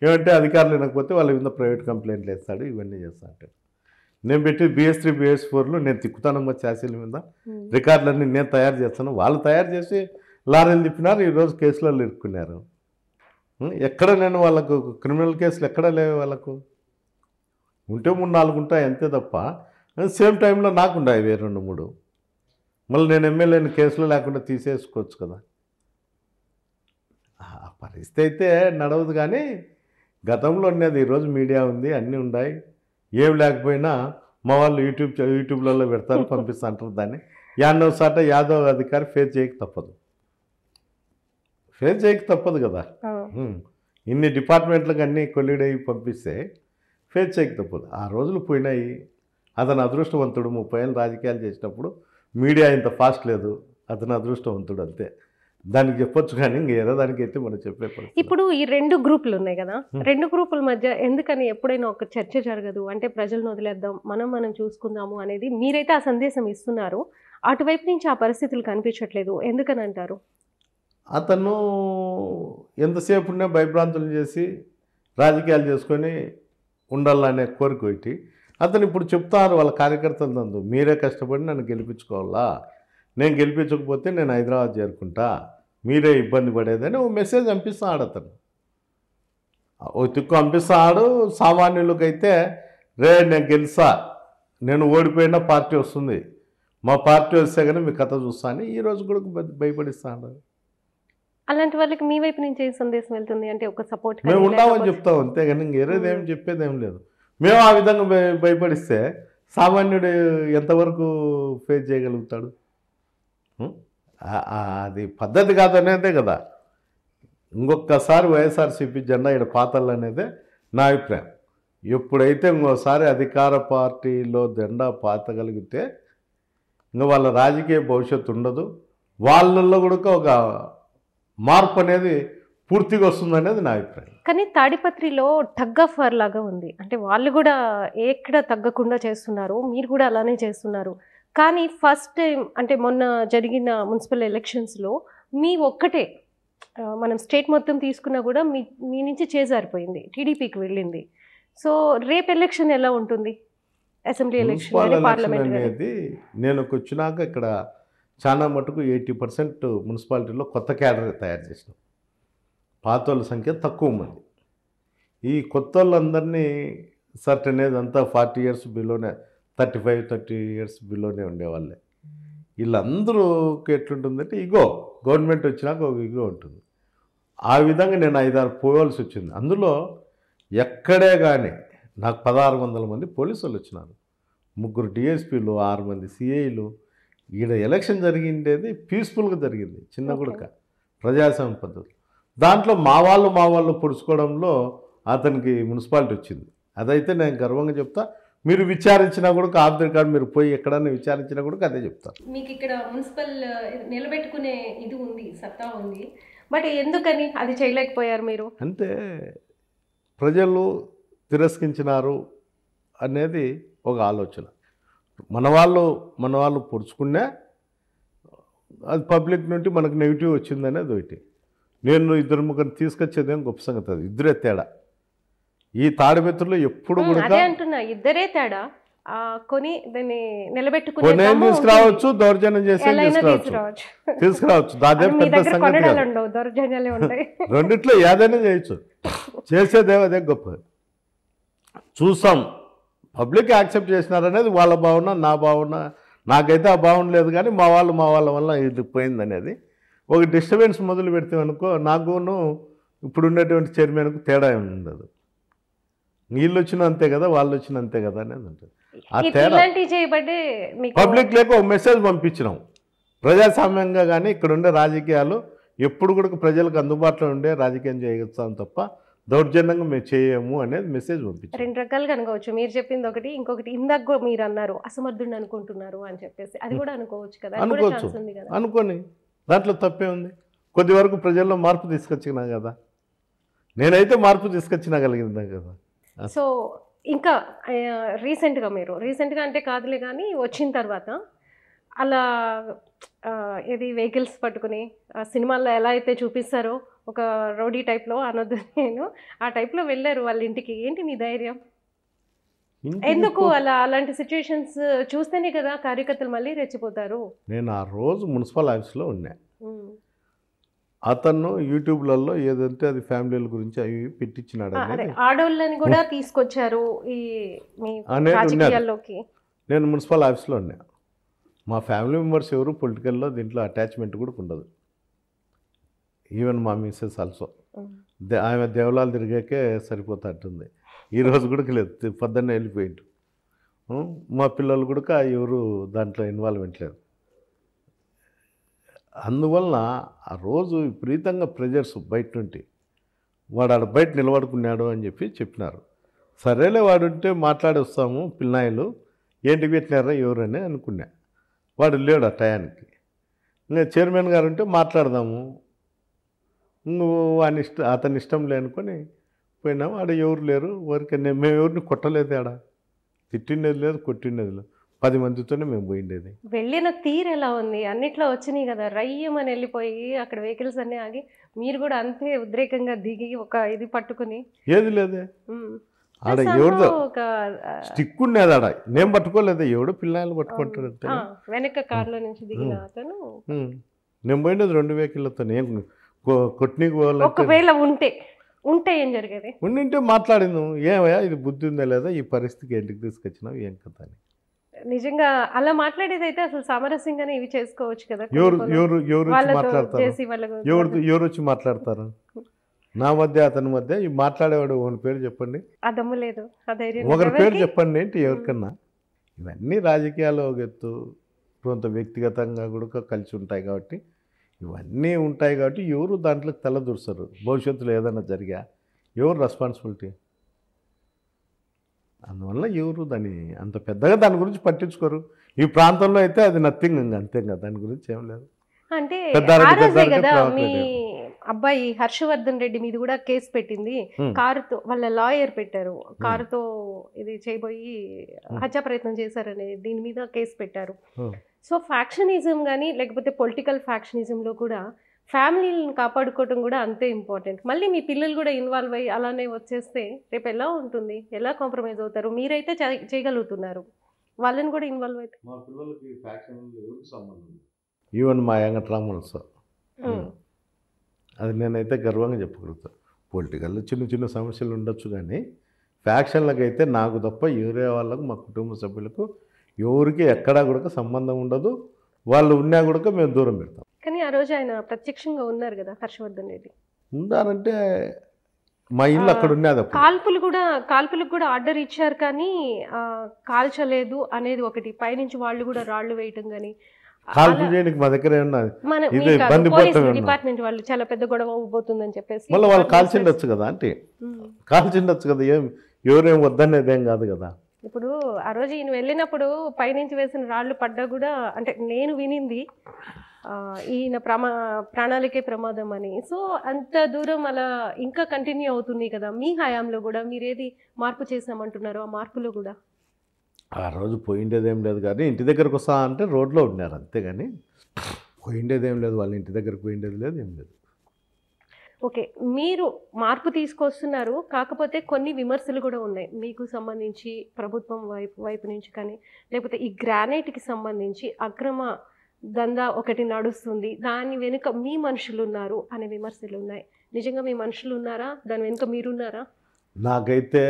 ఏమంటే అధికారులు వినకపోతే వాళ్ళ మీద ప్రైవేట్ కంప్లైంట్లు వేస్తాడు, ఇవన్నీ చేస్తా అంటాడు. నేను పెట్టి BS3 BS4లో నేను తిక్కుతానమ్మా ఛాసీల మీద, రికార్డులన్నీ నేను తయారు చేస్తాను. వాళ్ళు తయారు చేసి లారీలు తిప్పినారు, ఈరోజు కేసులలో ఇరుక్కున్నారు. ఎక్కడ నేను వాళ్ళకు క్రిమినల్ కేసులు ఎక్కడ లేవు, వాళ్ళకు ఉంటే 3-4 ఉంటాయి అంతే తప్ప. సేమ్ టైంలో నాకుండాయి 2-3. మళ్ళీ నేను ఎమ్మెల్యేని కేసులో లేకుండా తీసేసుకోవచ్చు కదా. ఆ పరిస్థితి అయితే నడవదు. కానీ గతంలో ఉండేది, ఈరోజు మీడియా ఉంది, అన్నీ ఉన్నాయి. ఏం లేకపోయినా మా వాళ్ళు యూట్యూబ్లలో పెడతారు, పంపిస్తా అంటారు. దాన్ని యాదవ్ యాదవ్ అధికారి ఫేస్ చేయక తప్పదు కదా. ఇన్ని డిపార్ట్మెంట్లకు అన్నీ కొల్లిడ్ అయ్యి పంపిస్తే ఫేస్ చేయక తప్పదు. ఆ రోజులు పోయినాయి. అతను అదృష్టవంతుడు. 30 ఏళ్ళు రాజకీయాలు చేసినప్పుడు మీడియా ఇంత ఫాస్ట్ లేదు, అతను అదృష్టవంతుడు అంతే. దానికి చెప్పొచ్చు కానీ ఇంకేదో దానికైతే మనం చెప్పే పరిస్థితి. ఇప్పుడు ఈ 2 గ్రూపులు ఉన్నాయి కదా, 2 గ్రూపుల మధ్య ఎందుకని ఎప్పుడైనా ఒక చర్చ జరగదు? అంటే ప్రజలను వదిలేద్దాం, మనం చూసుకుందాము అనేది మీరైతే ఆ సందేశం ఇస్తున్నారు. అటువైపు నుంచి ఆ పరిస్థితులు కనిపించట్లేదు, ఎందుకని అంటారు? అతను ఎంతసేపు ఉన్నా భయభ్రాంతులు చేసి రాజకీయాలు చేసుకొని ఉండాలనే కోరిక ఒకటి. అతను ఇప్పుడు చెప్తారు వాళ్ళ కార్యకర్తలందు, మీరే కష్టపడి నన్ను గెలిపించుకోవాలా, నేను గెలిపించకపోతే నేను హైదరాబాద్ చేరుకుంటా, మీరే ఇబ్బంది పడేదని ఓ మెసేజ్ పంపిస్తాడు. అతను ఓ తిక్కు పంపిస్తాడు. సామాన్యులకైతే నేను గెలిసా, నేను ఓడిపోయినా పార్టీ వస్తుంది, మా పార్టీ వస్తే కానీ మీ కథ చూస్తా అని ఈరోజు కూడా భయపడిస్తాడు. అలాంటి వాళ్ళకి మీ వైపు నుంచి ఏం సందేశం వెళ్తుంది? అంటే ఒక సపోర్ట్ మేము ఉన్నామని చెప్తాం అంతేగాని ఇంకేరేది ఏం చెప్పేది ఏం లేదు. మేము ఆ విధంగా భయపడిస్తే సామాన్యుడు ఎంతవరకు ఫేస్ చేయగలుగుతాడు? అది పద్ధతి కాదనేదే కదా. ఇంకొకసారి వైఎస్ఆర్సీపీ జెండా ఇక్కడ పాతాలనేదే నా అభిప్రాయం. ఎప్పుడైతే ఇంకోసారి అధికార పార్టీలో జెండా పాతగలిగితే ఇంకా వాళ్ళ రాజకీయ భవిష్యత్తు ఉండదు. వాళ్ళల్లో కూడా ఒక మార్పు అనేది పూర్తిగా వస్తుందనేది నా అభిప్రాయం. కానీ తాడిపత్రిలో టగ్ ఆఫ్ వార్ లాగా ఉంది. అంటే వాళ్ళు కూడా ఎక్కడ తగ్గకుండా చేస్తున్నారు, మీరు కూడా అలానే చేస్తున్నారు. కానీ ఫస్ట్ టైం అంటే మొన్న జరిగిన మున్సిపల్ ఎలక్షన్స్లో మీ ఒక్కటే, మనం స్టేట్ మొత్తం తీసుకున్నా కూడా మీ నుంచి చేజారిపోయింది, టీడీపీకి వెళ్ళింది. సో రేపు ఎలక్షన్ ఎలా ఉంటుంది? అసెంబ్లీ ఎలక్షన్ పార్లమెంట్ అనేది నేను వచ్చినాక ఇక్కడ చాలా మటుకు 80% మున్సిపాలిటీలో కొత్త క్యాడర్ తయారు చేసినాం. పాత వాళ్ళ సంఖ్య తక్కువ మంది. ఈ కొత్త వాళ్ళందరినీ సర్టెన్ ఏజ్ అంతా 40 years బిలోనే, 35-30 years బిలోనే ఉండేవాళ్ళే. వీళ్ళందరూ ఎట్లుంటుందంటే ఇగో గవర్నమెంట్ వచ్చినాక ఒక ఇగో ఉంటుంది. ఆ విధంగా నేను 5-6 పోవాల్సి వచ్చింది. అందులో ఎక్కడే కానీ నాకు 1600 మంది పోలీసు వాళ్ళు వచ్చినారు, 3 DSPలు, 6 మంది CIలు. ఈడ ఎలక్షన్ జరిగిండేది పీస్ఫుల్గా జరిగింది, చిన్న గుడక ప్రజాస్వామ్య పద్ధతి. దాంట్లో మా వాళ్ళు పొడుచుకోవడంలో అతనికి మున్సిపాలిటీ వచ్చింది. అదైతే నేను గర్వంగా చెప్తా. మీరు విచారించినా కూడా ఆఫ్ ది రికార్డ్ మీరు పోయి ఎక్కడన్నా విచారించినా కూడా అదే చెప్తారు. మీకు ఇక్కడ మున్సిపల్ నిలబెట్టుకునే ఇది ఉంది, సత్తా ఉంది, బట్ ఎందుకని అది చేయలేకపోయారు మీరు? అంటే ప్రజలు తిరస్కరించినారు అనేది ఒక ఆలోచన. మన వాళ్ళు పొడుచుకున్నా అది పబ్లిక్ నుండి మనకు నెగిటివ్ వచ్చిందనేది ఒకటి. నేను 2-3 తీసుకొచ్చేదేం గొప్ప సంగతి, అది ఇద్దరే తేడా. ఈ తాడిపత్రిలో ఎప్పుడు కూడా అదే అంటున్నా, ఇద్దరే తేడా. కొని దాన్ని నిలబెట్టుకుని తీసుకురావచ్చు, దౌర్జన్యం చేసి తీసుకురావచ్చు. దాదే పెద్ద సంగతి. దౌర్జన్యాలే ఉంటాయి, రెండిట్లో ఏదైనా చేయొచ్చు. చేసేదేమో అదే గొప్ప. చూసాం పబ్లిక్ యాక్సెప్ట్ చేసినారనేది వాళ్ళ భావన, నా భావన. నాకైతే ఆ భావన లేదు, కానీ మా వాళ్ళ వల్ల ఇది పోయిందనేది ఒక డిస్టర్బెన్స్ మొదలు పెడితే అనుకో, నాకును ఇప్పుడు ఉన్నటువంటి చైర్మన్కు తేడా ఏమి ఉండదు. వీళ్ళు వచ్చిన అంతే కదా, వాళ్ళు వచ్చిన అంతే కదా అనేది ఉంటుంది. ఆ తేడా ఇలాంటివి చేయబట్టే మీకు పబ్లిక్ లేక ఒక మెసేజ్ పంపించినాం. ప్రజాస్వామ్యంగా కానీ ఇక్కడ ఉండే రాజకీయాలు ఎప్పుడు కూడా ప్రజలకు అందుబాటులో ఉండే రాజకీయం చేయగలుగుతాం తప్ప దౌర్జన్యంగా మేము చేయము అనేది మెసేజ్ పంపించాం. రెండు రకాలుగా అనుకోవచ్చు. మీరు చెప్పింది ఒకటి, ఇంకొకటి ఇందాక కూడా మీరు అన్నారు అసమర్థుడిని అనుకుంటున్నారు అని చెప్పేసి, అది కూడా అనుకోవచ్చు కదా, అది కూడా అనుకోవచ్చు, ఛాన్స్ ఉంది కదా. అనుకోని దాంట్లో తప్పే ఉంది. కొద్ది వరకు ప్రజల్లో మార్పు తీసుకొచ్చినా కదా, నేనైతే మార్పు తీసుకొచ్చినాగలిగిందా కదా. సో ఇంకా రీసెంట్గా అంటే కాదులే కానీ వచ్చిన తర్వాత అలా ఏది వెహికల్స్ పట్టుకుని సినిమాల్లో ఎలా అయితే చూపిస్తారో ఒక రౌడీ టైప్లో అనొద్దు, నేను ఆ టైప్లో వెళ్ళారు వాళ్ళ ఇంటికి. ఏంటి మీ ధైర్యం? ఎందుకు అలాంటి సిచ్యువేషన్స్ చూస్తేనే కదా కార్యకర్తలు మళ్ళీ రెచ్చిపోతారు. నేను ఆ రోజు మున్సిపల్ ఆఫీస్లో ఉన్నా. అతను యూట్యూబ్లలో ఏదంటే అది ఫ్యామిలీల గురించి అవి పెట్టించినాడు అనేది ఆడోళ్ళని కూడా తీసుకొచ్చారు ఈ మీ అనేది రాజకీయాల్లోకి. నేను మున్సిపల్ ఆఫీస్లో ఉన్నా. మా ఫ్యామిలీ మెంబర్స్ ఎవరు పొలిటికల్లో దీంట్లో అటాచ్మెంట్ కూడా ఉండదు. ఈవెన్ మా మిస్సెస్ ఆల్సో. ఆమె దేవలాలు తిరిగాకే సరిపోతాంటుంది. ఈరోజు కూడా లేదు, పొద్దున్నే వెళ్ళిపోయిండు. మా పిల్లలు కూడా ఎవరు దాంట్లో ఇన్వాల్వ్మెంట్ లేదు. అందువలన ఆ రోజు విపరీతంగా ప్రెజర్స్ బయట నుండి వాడు ఆడ బయట నిలబడుకున్నాడు అని చెప్పినారు. సరేలే వాడు ఉంటే మాట్లాడి వస్తాము పిల్లాయిలు, ఏంటి పెట్టినారా ఎవరని అనుకున్నా. వాడు లేడు ఆ టయానికి. ఇంకా చైర్మన్ గారు ఉంటే మాట్లాడదాము, నువ్వు అతని ఇష్టం లేనుకొని పోయినాము. ఆడ ఎవరు లేరు, ఊరికనే మేము ఎవరిని కొట్టలేదు, ఆడ తిట్టిండేది లేదు, కొట్టిండేది లేదు. 10 మందితోనే మేము పోయిండేది. వెళ్ళిన తీరు ఎలా ఉంది? అన్నిట్లో వచ్చినాయి కదా, రయ్యమని వెళ్ళిపోయి అక్కడ వెహికల్స్ అన్నీ ఆగి మీరు కూడా అంతే ఉద్రేకంగా దిగి ఒక ఇది పట్టుకుని. ఏది లేదే ఆడ, ఎవరిదో స్టిక్ ఉండేది ఆడ, నేను పట్టుకోలేదు, ఎవడో పిల్లలు పట్టుకుంటాడు వెనక కార్లో నుంచి దిగిన అతను. నేను పోయినది 2 వెహికల్లతో. నేను కొట్టినీకి పోవాలి. ఒకవేళ ఉంటే ఏం జరిగేది? ఉండింటే మాట్లాడింది, ఏమయ్యా ఇది బుద్ధి ఉందా లేదా, ఈ పరిస్థితికి ఇంటికి తీసుకొచ్చినావు ఏం కథ అని. నిజంగా అలా మాట్లాడేది అయితే అసలు సామరస్యంగానే ఇవి చేసుకోవచ్చు కదా. ఎవరు వచ్చి మాట్లాడతారు నా మధ్య అతని మధ్య? ఈ మాట్లాడేవాడు ఒకరి పేరు చెప్పండి, అదమ్ము లేదు, ఒకరి పేరు చెప్పండి ఏంటి ఎవరికన్నా. ఇవన్నీ రాజకీయాలు ఒక ఎత్తు, కొంత వ్యక్తిగతంగా కూడా కలిసి ఉంటాయి కాబట్టి, ఇవన్నీ ఉంటాయి కాబట్టి ఎవరు దాంట్లో తలదూర్చరు. భవిష్యత్తులో ఏదైనా జరిగా ఎవరు రెస్పాన్సిబిలిటీ? అందువల్ల ఎవరు అంత పెద్దగా దాని గురించి పట్టించుకోరు. ఈ ప్రాంతంలో అయితే అది నథింగ్, అంతే కదా, దాని గురించి ఏం లేదు. అంటే కదా మీ అబ్బాయి హర్షవర్ధన్ రెడ్డి మీద కూడా కేసు పెట్టింది. కారుతో వాళ్ళ లాయర్ పెట్టారు, కారుతో ఇది చేయబోయి హత్యా ప్రయత్నం చేశారని దీని మీద కేసు పెట్టారు. సో ఫ్యాక్షనిజం కానీ లేకపోతే పొలిటికల్ ఫ్యాక్షనిజంలో కూడా ఫ్యామిలీని కాపాడుకోవటం కూడా అంతే ఇంపార్టెంట్. మళ్ళీ మీ పిల్లలు కూడా ఇన్వాల్వ్ అయ్యి అలానే వచ్చేస్తే రేపు ఎలా ఉంటుంది? ఎలా కాంప్రమైజ్ అవుతారు? మీరైతే చేయగలుగుతున్నారు, వాళ్ళని కూడా ఇన్వాల్వ్ అయితే. మా పిల్లలకి సంబంధం ఈవెన్ మా యంగట్రామన్ సార్, అది నేనైతే గర్వంగా చెప్పగలుగుతాను. పొలిటికల్లో చిన్న సమస్యలు ఉండొచ్చు కానీ ఫ్యాక్షన్లకు అయితే నాకు తప్ప ఎవరే వాళ్ళకు, మా కుటుంబ సభ్యులకు ఎవరికి ఎక్కడా కూడా సంబంధం ఉండదు. వాళ్ళు ఉన్నా కూడా మేము దూరం పెడతాం. కానీ ఆ రోజు ఆయన ప్రత్యక్షంగా ఉన్నారు కదా హర్షవర్ధన్ రెడ్డి. ఉన్నారంటే మా ఇల్లు అక్కడ ఉన్నది. కాల్పులకు కూడా ఆర్డర్ ఇచ్చారు కానీ కాల్చలేదు అనేది ఒకటి. పైనుంచి వాళ్ళు కూడా రాళ్లు వేయటం కానీ కాల్పు చేయడానికి మా దగ్గర డిపార్ట్మెంట్ వాళ్ళు చాలా పెద్ద గొడవ అవ్వబోతుందని చెప్పేసి మళ్ళీ వాళ్ళు కాల్చిండొచ్చు కదా, అంటే కాల్చిండొచ్చు కదా, ఎవరేం వద్దనేదేం కాదు కదా. ఇప్పుడు ఆ రోజు ఈయన వెళ్ళినప్పుడు పైనుంచి వేసిన రాళ్ళు పడ్డా కూడా, అంటే నేను వినింది ఈయన ప్రాణాలకే ప్రమాదం అని. సో అంత దూరం అలా ఇంకా కంటిన్యూ అవుతుంది కదా. మీ హయాంలో కూడా మీరేది మార్పు చేసామంటున్నారో ఆ మార్పులో కూడా ఆ రోజు పోయిండేదేం లేదు కానీ ఇంటి దగ్గరకు వస్తా అంటే రోడ్లో ఉన్నారు అంతేగాని పోయిండేదేం లేదు. వాళ్ళ ఇంటి దగ్గరకు పోయిండేది లేదు, ఏం లేదు. ఓకే, మీరు మార్పు తీసుకొస్తున్నారు, కాకపోతే కొన్ని విమర్శలు కూడా ఉన్నాయి మీకు సంబంధించి, ప్రభుత్వం వైపు నుంచి కానీ లేకపోతే ఈ గ్రానైట్కి సంబంధించి అక్రమ దందా ఒకటి నడుస్తుంది, దాని వెనుక మీ మనుషులు ఉన్నారు అనే విమర్శలు ఉన్నాయి. నిజంగా మీ మనుషులు ఉన్నారా? దాని వెనుక మీరున్నారా? నాకైతే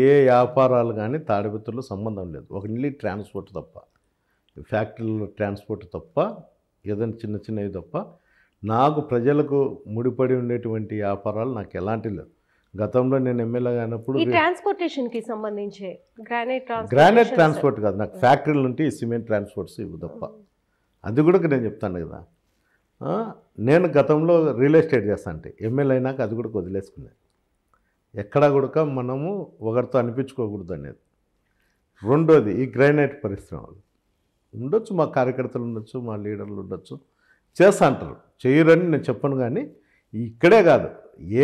ఏ వ్యాపారాలు కానీ తాడిపత్రిలో సంబంధం లేదు. ఓన్లీ ట్రాన్స్పోర్ట్ తప్ప, ఫ్యాక్టరీలో ట్రాన్స్పోర్ట్ తప్ప, ఏదైనా చిన్నవి తప్ప నాకు ప్రజలకు ముడిపడి ఉండేటువంటి వ్యాపారాలు నాకు ఎలాంటి లేవు. గతంలో నేను ఎమ్మెల్యేగా అయినప్పుడు ఈ ట్రాన్స్పోర్టేషన్కి సంబంధించి గ్రానైట్ ట్రాన్స్పోర్ట్ కాదు, నాకు ఫ్యాక్టరీలు ఉంటే ఈ సిమెంట్ ట్రాన్స్పోర్ట్స్ ఇవి తప్ప. అది కూడా నేను చెప్తాను కదా, నేను గతంలో రియల్ ఎస్టేట్ చేస్తా అంటే ఎమ్మెల్యే అయినాక అది కూడా వదిలేసుకున్నాను. ఎక్కడా కూడా మనము ఒకరితో అనిపించుకోకూడదు అనేది. రెండోది ఈ గ్రానైట్ పరిశ్రమలు ఉండొచ్చు, మా కార్యకర్తలు ఉండొచ్చు, మా లీడర్లు ఉండొచ్చు, చేస్తా అంటారు, చేయరని నేను చెప్పను. కానీ ఇక్కడే కాదు,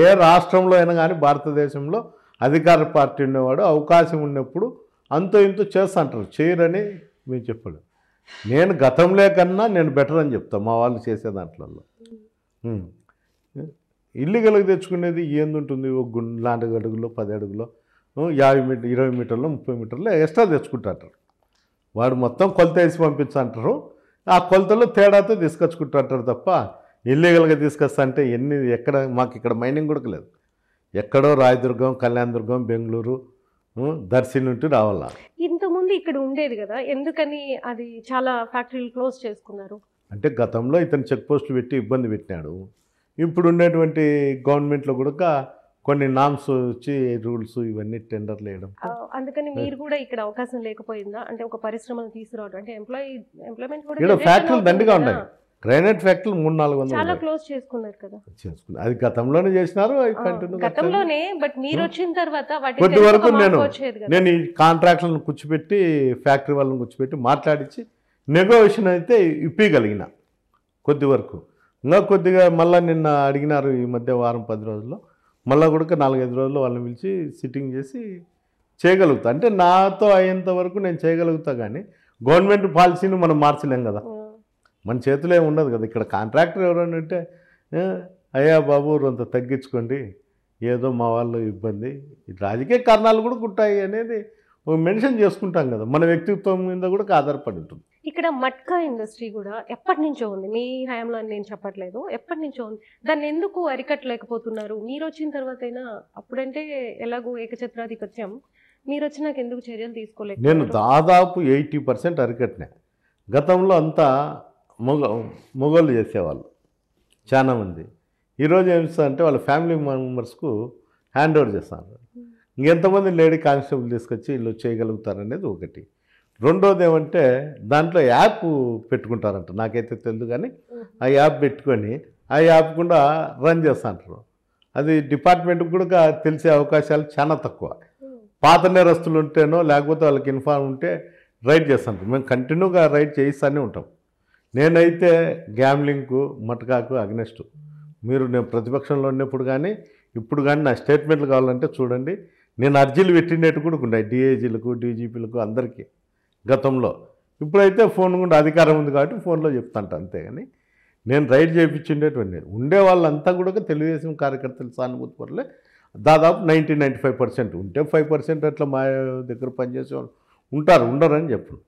ఏ రాష్ట్రంలో అయినా కానీ భారతదేశంలో అధికార పార్టీ ఉండేవాడు అవకాశం ఉన్నప్పుడు అంతో ఇంతో చేస్తా అంటారు, చేయరని మేము చెప్పాడు. నేను గతంలో కన్నా నేను బెటర్ అని చెప్తాను మా వాళ్ళు చేసే దాంట్లో. ఇల్లీగల్గా తెచ్చుకునేది ఏందుంటుంది, ఒక 4 అడుగులో 10 అడుగులో 50 మీటర్ 20 మీటర్లో 30 మీటర్లో ఎక్స్ట్రా తెచ్చుకుంటారు. వాడు మొత్తం కొలత వేసి పంపించంటారు, ఆ కొలతలో తేడాతో తీసుకొచ్చుకుంటుంటారు తప్ప ఇల్లీగల్గా తీసుకొస్తా అంటే ఎక్కడ మాకు ఇక్కడ మైనింగ్ కూడా లేదు. ఎక్కడో రాయదుర్గం, కళ్యాణదుర్గం, బెంగళూరు, దర్శి నుండి రావాలా. ఇంతకుముందు ఇక్కడ ఉండేది కదా, ఎందుకని అది చాలా ఫ్యాక్టరీలు క్లోజ్ చేసుకున్నారు? అంటే గతంలో ఇతను చెక్ పోస్టులు పెట్టి ఇబ్బంది పెట్టినాడు. ఇప్పుడు ఉండేటువంటి గవర్నమెంట్లో కూడా కొన్ని నామ్స్ వచ్చి రూల్స్ ఇవన్నీ టెండర్లు వేయడం, అందుకని మీరు కూడా ఇక్కడ అవకాశం లేకపోయిందా? అంటే ఒక పరిశ్రమను తీసుకురావడం అంటే ఎంప్లాయ్మెంట్ కూడా ఇక్కడ ఫ్యాక్టరీలు దండిగా ఉన్నాయి. గ్రానైట్ ఫ్యాక్టరీలు 300-400 చాలా క్లోజ్ చేసుకున్నారు కదా. అది గతంలోనే చేసినారు, గతంలోనే. బట్ మీరు వచ్చిన తర్వాత కొద్ది వరకు నేను ఈ కాంట్రాక్ట్లను కూర్చోబెట్టి ఫ్యాక్టరీ వాళ్ళని కూర్చోబెట్టి మాట్లాడించి నెగోషియేషన్ అయితే ఇప్పగలిగిన కొద్ది వరకు. ఇంకా కొద్దిగా మళ్ళీ నిన్న అడిగినారు ఈ మధ్య వారం 10 రోజుల్లో, మళ్ళీ కూడా 4-5 రోజుల్లో వాళ్ళని పిలిచి సిట్టింగ్ చేసి చేయగలుగుతా. అంటే నాతో అయ్యేంత వరకు నేను చేయగలుగుతా, కానీ గవర్నమెంట్ పాలసీని మనం మార్చలేం కదా, మన చేతిలో ఏమి ఉండదు కదా. ఇక్కడ కాంట్రాక్టర్ ఎవరైనా ఉంటే అయ్యా బాబు కొంత తగ్గించుకోండి, ఏదో మా వాళ్ళు ఇబ్బంది, రాజకీయ కారణాలు కూడా ఉంటాయి అనేది మెన్షన్ చేసుకుంటాం కదా, మన వ్యక్తిత్వం మీద కూడా ఆధారపడి ఉంటుంది. ఇక్కడ మట్కా ఇండస్ట్రీ కూడా ఎప్పటి నుంచో ఉంది, మీ హయాంలో నేను చెప్పట్లేదు, ఎప్పటి నుంచో ఉంది. దాన్ని ఎందుకు అరికట్టలేకపోతున్నారు? మీరు వచ్చిన తర్వాత అయినా, అప్పుడంటే ఎలాగో ఏకఛత్రాధిపత్యం, మీరు వచ్చినాక ఎందుకు చర్యలు తీసుకోలేదు? నేను దాదాపు 80% అరికట్టినా. గతంలో అంతా మొగోళ్ళు చేసేవాళ్ళు చాలా మంది. ఈరోజు ఏం అంటే వాళ్ళ ఫ్యామిలీ మెంబర్స్కు హ్యాండ్ ఓవర్ చేస్తారు. ఇంకెంతమంది లేడీ కానిస్టేబుల్ తీసుకొచ్చి వీళ్ళు చేయగలుగుతారనేది ఒకటి. రెండోది ఏమంటే దాంట్లో యాప్ పెట్టుకుంటారంట, నాకైతే తెలియదు కానీ ఆ యాప్ పెట్టుకొని ఆ యాప్ కూడా రన్ చేస్తుంటారు. అది డిపార్ట్మెంట్కి కూడా తెలిసే అవకాశాలు చాలా తక్కువ. పాత నేరస్తులు ఉంటేనో లేకపోతే వాళ్ళకి ఇన్ఫార్మ్ ఉంటే రైడ్ చేస్తుంటారు. మేము కంటిన్యూగా రైడ్ చేయిస్తూనే ఉంటాం. నేనైతే గ్యామ్లింగ్కు మటకాకు అగ్నెస్ట్. నేను ప్రతిపక్షంలో ఉన్నప్పుడు కానీ ఇప్పుడు కానీ నా స్టేట్మెంట్లు కావాలంటే చూడండి, నేను అర్జీలు పెట్టినట్టు కూడా ఉన్నాయి డిఐజీలకు, డీజీపీలకు, అందరికీ గతంలో. ఇప్పుడైతే ఫోన్ కూడా అధికారం ఉంది కాబట్టి ఫోన్లో చెప్తాంట, అంతేగాని నేను రైడ్ చేయించిండేటువంటి ఉండే వాళ్ళంతా కూడా తెలుగుదేశం కార్యకర్తలు సానుభూతి పరులే. దాదాపు 90-95% ఉంటే 5% అట్లా మా దగ్గర పనిచేసే వాళ్ళు ఉంటారు, ఉండరని చెప్పను.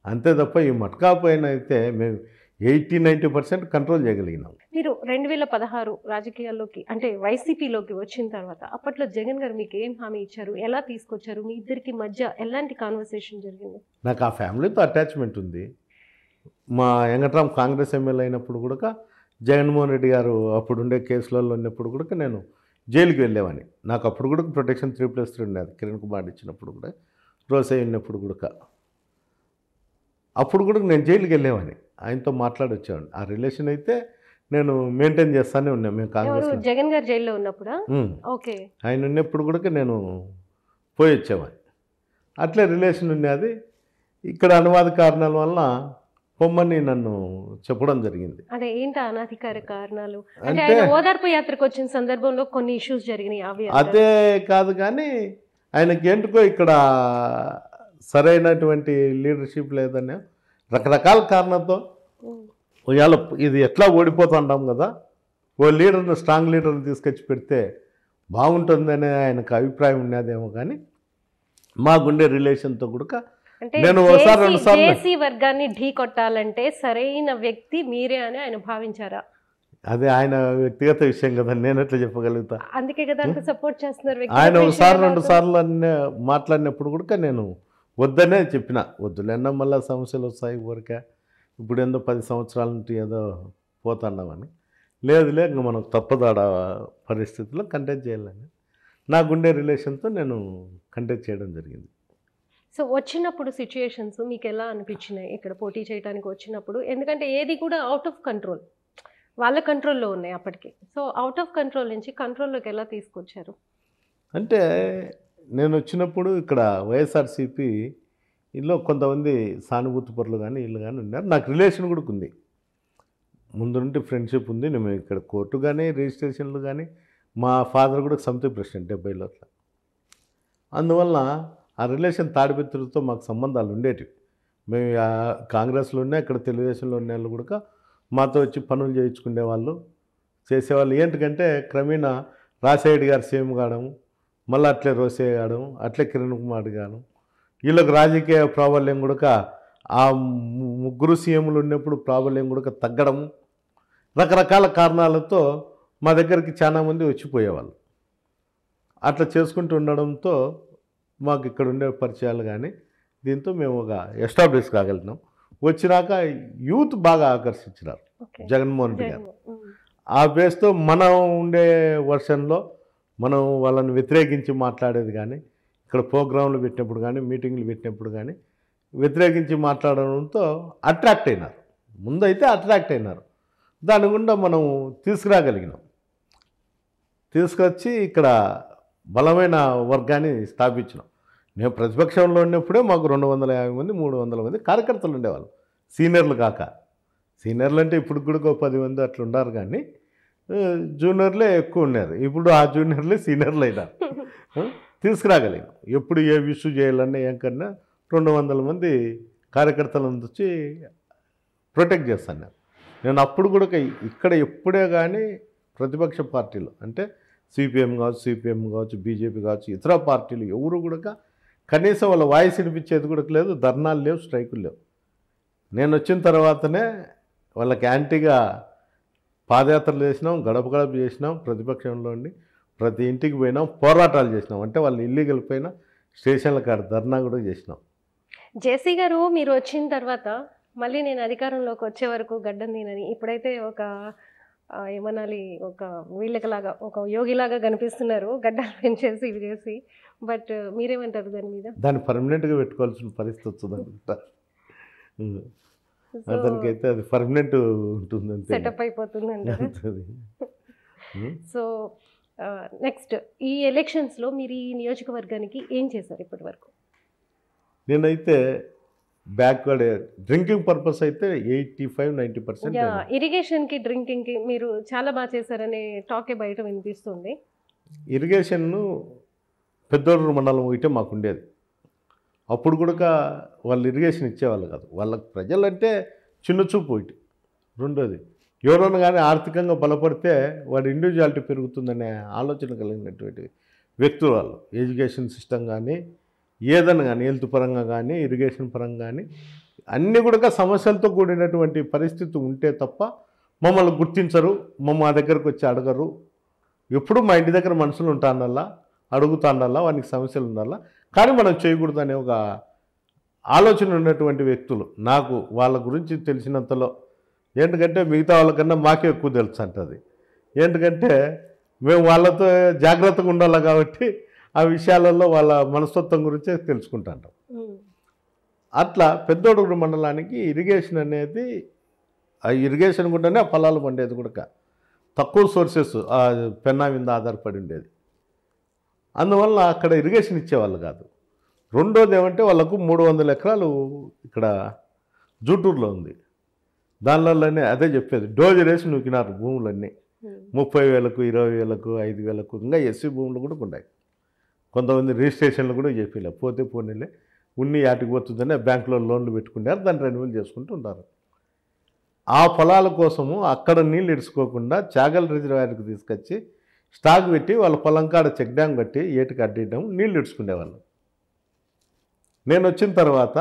అంతే తప్ప ఈ మట్కా పైన అయితే మేము 80-90% కంట్రోల్ చేయగలిగినాం. మీరు 2016 రాజకీయాల్లోకి అంటే వైసీపీలోకి వచ్చిన తర్వాత అప్పట్లో జగన్ గారు మీకు ఏం హామీ ఇచ్చారు, ఎలా తీసుకొచ్చారు, మీ ఇద్దరికి మధ్య ఎలాంటి కాన్వర్సేషన్ జరిగింది? నాకు ఆ ఫ్యామిలీతో అటాచ్మెంట్ ఉంది. మా వెంకట్రామ్ కాంగ్రెస్ ఎమ్మెల్యే అయినప్పుడు కూడా జగన్మోహన్ రెడ్డి గారు అప్పుడు ఉండే కేసులలో ఉన్నప్పుడు కూడా నేను జైలుకి వెళ్ళేవాడిని. నాకు అప్పుడు కూడా ప్రొటెక్షన్ 3+3 ఉండేది. కిరణ్ కుమార్ ఇచ్చినప్పుడు కూడా, రోసయ్య ఉన్నప్పుడు కూడా, అప్పుడు కూడా నేను జైలుకి వెళ్ళేవాడిని, ఆయనతో మాట్లాడి వచ్చేవాడిని. ఆ రిలేషన్ అయితే నేను మెయింటైన్ చేస్తానే ఉన్నాను. మేము కాంగ్రెస్ జగన్ గారు జైల్లో ఉన్నప్పుడు ఓకే ఆయన ఉన్నప్పుడు కూడా నేను పోయి వచ్చేవాడిని. అట్లే రిలేషన్ ఉన్నది. ఇక్కడ అనువాద కారణాల వల్ల పొమ్మని నన్ను చెప్పడం జరిగింది. అదే ఏంటి అనధికార కారణాలు అంటే ఓదార్పు యాత్రకు వచ్చిన సందర్భంలో కొన్ని ఇష్యూస్ జరిగినాయి. అదే కాదు కానీ ఆయనకి ఏంటికో ఇక్కడ సరైనటువంటి లీడర్షిప్ లేదని రకరకాల కారణంతో ఇవాళ ఇది ఎట్లా ఓడిపోతుంటాం కదా, ఓ లీడర్ని స్ట్రాంగ్ లీడర్ని తీసుకొచ్చి పెడితే బాగుంటుందనే ఆయనకు అభిప్రాయం ఉన్నదేమో. కానీ మాకుండే రిలేషన్తో కూడా నేను ఒకసారి 2 సార్లు వర్గాన్ని ఢీ కొట్టాలంటే సరైన వ్యక్తి మీరే అని ఆయన భావించారా? అదే ఆయన వ్యక్తిగత విషయం కదా, నేను ఎట్లా చెప్పగలుగుతా. అందుకే కదా సపోర్ట్ చేస్తున్నారు. ఆయన 1-2 సార్లు మాట్లాడినప్పుడు కూడా నేను వద్దనే చెప్పిన, వద్దులేనా మళ్ళీ సమస్యలు వస్తాయి ఊరికే, ఇప్పుడు ఏందో 10 సంవత్సరాల నుండి ఏదో పోతున్నామని. లేదులే ఇంకా మనకు తప్పదాడ పరిస్థితుల్లో కంటెస్ట్ చేయాలని నాకుండే రిలేషన్తో నేను కంటెస్ట్ చేయడం జరిగింది. సో వచ్చినప్పుడు సిచ్యుయేషన్స్ మీకు ఎలా అనిపించినాయి ఇక్కడ పోటీ చేయడానికి వచ్చినప్పుడు? ఎందుకంటే ఏది కూడా అవుట్ ఆఫ్ కంట్రోల్, వాళ్ళ కంట్రోల్లో ఉన్నాయి అప్పటికి. సో అవుట్ ఆఫ్ కంట్రోల్ నుంచి కంట్రోల్లోకి ఎలా తీసుకొచ్చారు? అంటే నేను వచ్చినప్పుడు ఇక్కడ వైఎస్ఆర్సీపీలో కొంతమంది సానుభూతి పరులు కానీ వీళ్ళు కానీ ఉన్నారు. నాకు రిలేషన్ కూడా ఉంది, ముందు నుండి ఫ్రెండ్షిప్ ఉంది. నేను ఇక్కడ కోర్టు కానీ రిజిస్ట్రేషన్లు కానీ మా ఫాదర్ కూడా సమితి ప్రెసిడెంట్ 70లో అట్లా. అందువల్ల ఆ రిలేషన్ తాడిపత్రులతో మాకు సంబంధాలు ఉండేటివి. మేము కాంగ్రెస్లో ఉన్నా ఇక్కడ తెలుగుదేశంలో ఉన్న వాళ్ళు కూడా మాతో వచ్చి పనులు చేయించుకునే వాళ్ళు చేసేవాళ్ళు. ఏంటంటే క్రమేణా రాజశేఖర్ గారు సీఎం కావడం, మళ్ళీ అట్లే రోసయ్య కావడం, అట్లే కిరణ్ కుమార్ కావడం, వీళ్ళకి రాజకీయ ప్రాబల్యం కూడా ఆ ముగ్గురు సీఎంలు ఉన్నప్పుడు ప్రాబల్యం కూడా తగ్గడం, రకరకాల కారణాలతో మా దగ్గరికి చాలామంది వచ్చిపోయేవాళ్ళు. అట్లా చేసుకుంటూ ఉండడంతో మాకు ఇక్కడ ఉండే పరిచయాలు కానీ దీంతో మేము ఒక ఎస్టాబ్లిష్ కాగలిగినాం. వచ్చినాక యూత్ బాగా ఆకర్షించినారు జగన్మోహన్ రెడ్డి గారు. ఆ బేస్తో మనం ఉండే వర్షన్లో మనం వాళ్ళని వ్యతిరేకించి మాట్లాడేది కానీ, ఇక్కడ ప్రోగ్రాంలు పెట్టినప్పుడు కానీ మీటింగ్లు పెట్టినప్పుడు కానీ వ్యతిరేకించి మాట్లాడడంతో అట్రాక్ట్ అయినారు. ముందైతే అట్రాక్ట్ అయినారు. దాని గుండా మనం తీసుకురాగలిగినాం. తీసుకొచ్చి ఇక్కడ బలమైన వర్గాన్ని స్థాపించినాం. నేను ప్రతిపక్షంలో ఉన్నప్పుడే మాకు 250 మంది 300 మంది కార్యకర్తలు ఉండేవాళ్ళు, సీనియర్లు కాక. సీనియర్లు అంటే ఇప్పుడు కూడా 10 మంది అట్లా ఉన్నారు, కానీ జూనియర్లే ఎక్కువ ఉన్నారు. ఇప్పుడు ఆ జూనియర్లే సీనియర్లు అయినారు. తీసుకురాగలిగాం. ఎప్పుడు ఏ ఇష్యూ చేయాలన్నా ఏం కన్నా 200 మంది కార్యకర్తలను వచ్చి ప్రొటెక్ట్ చేస్తాను. నేను అప్పుడు కూడా ఇక్కడ ఎప్పుడే కానీ ప్రతిపక్ష పార్టీలు అంటే సిపిఎం కావచ్చు బీజేపీ కావచ్చు ఇతర పార్టీలు ఎవరు కూడా కనీసం వాళ్ళ వాయిస్ వినిపించేది కూడా లేదు, ధర్నాలు లేవు, స్ట్రైకులు లేవు. నేను వచ్చిన తర్వాతనే వాళ్ళకి యాంటీగా పాదయాత్రలు చేసినాం, గడప గడప చేసినాం, ప్రతిపక్షంలో ఉండి ప్రతి ఇంటికి పోయినాం, పోరాటాలు చేసినాం. అంటే వాళ్ళు ఇల్లీగల్ పైన స్టేషన్ల కాడ ధర్నా కూడా చేసినాం. జేసీ గారు మీరు వచ్చిన తర్వాత మళ్ళీ నేను అధికారంలోకి వచ్చే వరకు గడ్డం తినని, ఇప్పుడైతే ఒక ఏమనాలి, ఒక వీళ్ళకిలాగా ఒక యోగిలాగా కనిపిస్తున్నారు, గడ్డలు పెంచేసి ఇవి చేసి. బట్ మీరేమంటారు దాని మీద? దాన్ని పర్మనెంట్గా పెట్టుకోవాల్సిన పరిస్థితి వస్తుంది అనుకుంటా. అతనికైతే అది పర్మనెంట్ ఉంటుంది, అంతే, సెటప్ అయిపోతుంది అంటారు. సో నెక్స్ట్ ఈ ఎలక్షన్స్లో మీరు ఈ నియోజకవర్గానికి ఏం చేశారు ఇప్పటి వరకు? నేనైతే బ్యాక్వర్డ్ డ్రింకింగ్ పర్పస్ అయితే 85-90%. ఇరిగేషన్కి డ్రింకింగ్కి మీరు చాలా బాగా చేశారనే టాకే బయట వినిపిస్తుంది. ఇరిగేషన్ను పెద్దోడూరు మండలం ఒకటే మాకు ఉండేది. అప్పుడు కూడా వాళ్ళు ఇరిగేషన్ ఇచ్చేవాళ్ళు కాదు. వాళ్ళకి ప్రజలంటే చిన్న చూపు ఒకటి. రెండోది, ఎవరైనా కానీ ఆర్థికంగా బలపడితే వాడి ఇండివిజువాలిటీ పెరుగుతుందనే ఆలోచన కలిగినటువంటి వ్యక్తులు వాళ్ళు. ఎడ్యుకేషన్ సిస్టమ్ కానీ ఏదైనా కానీ హెల్త్ పరంగా కానీ ఇరిగేషన్ పరంగా కానీ అన్నీ కూడా సమస్యలతో కూడినటువంటి పరిస్థితి ఉంటే తప్ప మమ్మల్ని గుర్తించరు, మా దగ్గరకు వచ్చి అడగరు. ఎప్పుడు మా ఇంటి దగ్గర మనుషులు ఉంటానల్లా, అడుగుతానల్లా, వానికి సమస్యలు ఉండాలా, కానీ మనం చేయకూడదు అనే ఒక ఆలోచన ఉన్నటువంటి వ్యక్తులు. నాకు వాళ్ళ గురించి తెలిసినంతలో ఏంటంటే మిగతా వాళ్ళకన్నా మాకే ఎక్కువ తెలుసు అంటది. ఏంటంటే మేము వాళ్ళతో జాగ్రత్తగా ఉండాలి కాబట్టి ఆ విషయాలలో వాళ్ళ మనస్తత్వం గురించే తెలుసుకుంటాం. అట్లా పెద్దోడూరు మండలానికి ఇరిగేషన్ అనేది, ఆ ఇరిగేషన్ కూడానే ఆ పొలాలు పండేది కూడా తక్కువ సోర్సెస్ పెన్నా మీద ఆధారపడి ఉండేది. అందువల్ల అక్కడ ఇరిగేషన్ ఇచ్చేవాళ్ళు కాదు. రెండోది ఏమంటే వాళ్ళకు 300 ఎకరాలు ఇక్కడ జూటూరులో ఉంది. దానివల్లనే అదే చెప్పేది, డోజర్ వేసి నూకినారు భూములన్నీ. 30,000కు 20,000కు 5,000కు ఇంకా ఎస్సీ భూములు కూడా ఉన్నాయి. కొంతమంది రిజిస్ట్రేషన్లు కూడా చెప్పలే, పోతే పోనీలే ఉన్ని యాటికి పోతుందని బ్యాంకులో లోన్లు పెట్టుకున్నారు, దాన్ని రెన్యువల్ చేసుకుంటూ ఉంటారు. ఆ పొలాల కోసము అక్కడ నీళ్ళు ఇడుచుకోకుండా చాగల్ రిజర్వాయర్కి తీసుకొచ్చి స్టాక్ పెట్టి వాళ్ళ పొలం కాడ చెక్ డ్యామ్ కట్టి ఏటికి అడ్డేయడం, నీళ్ళు ఇడుచుకునేవాళ్ళు. నేను వచ్చిన తర్వాత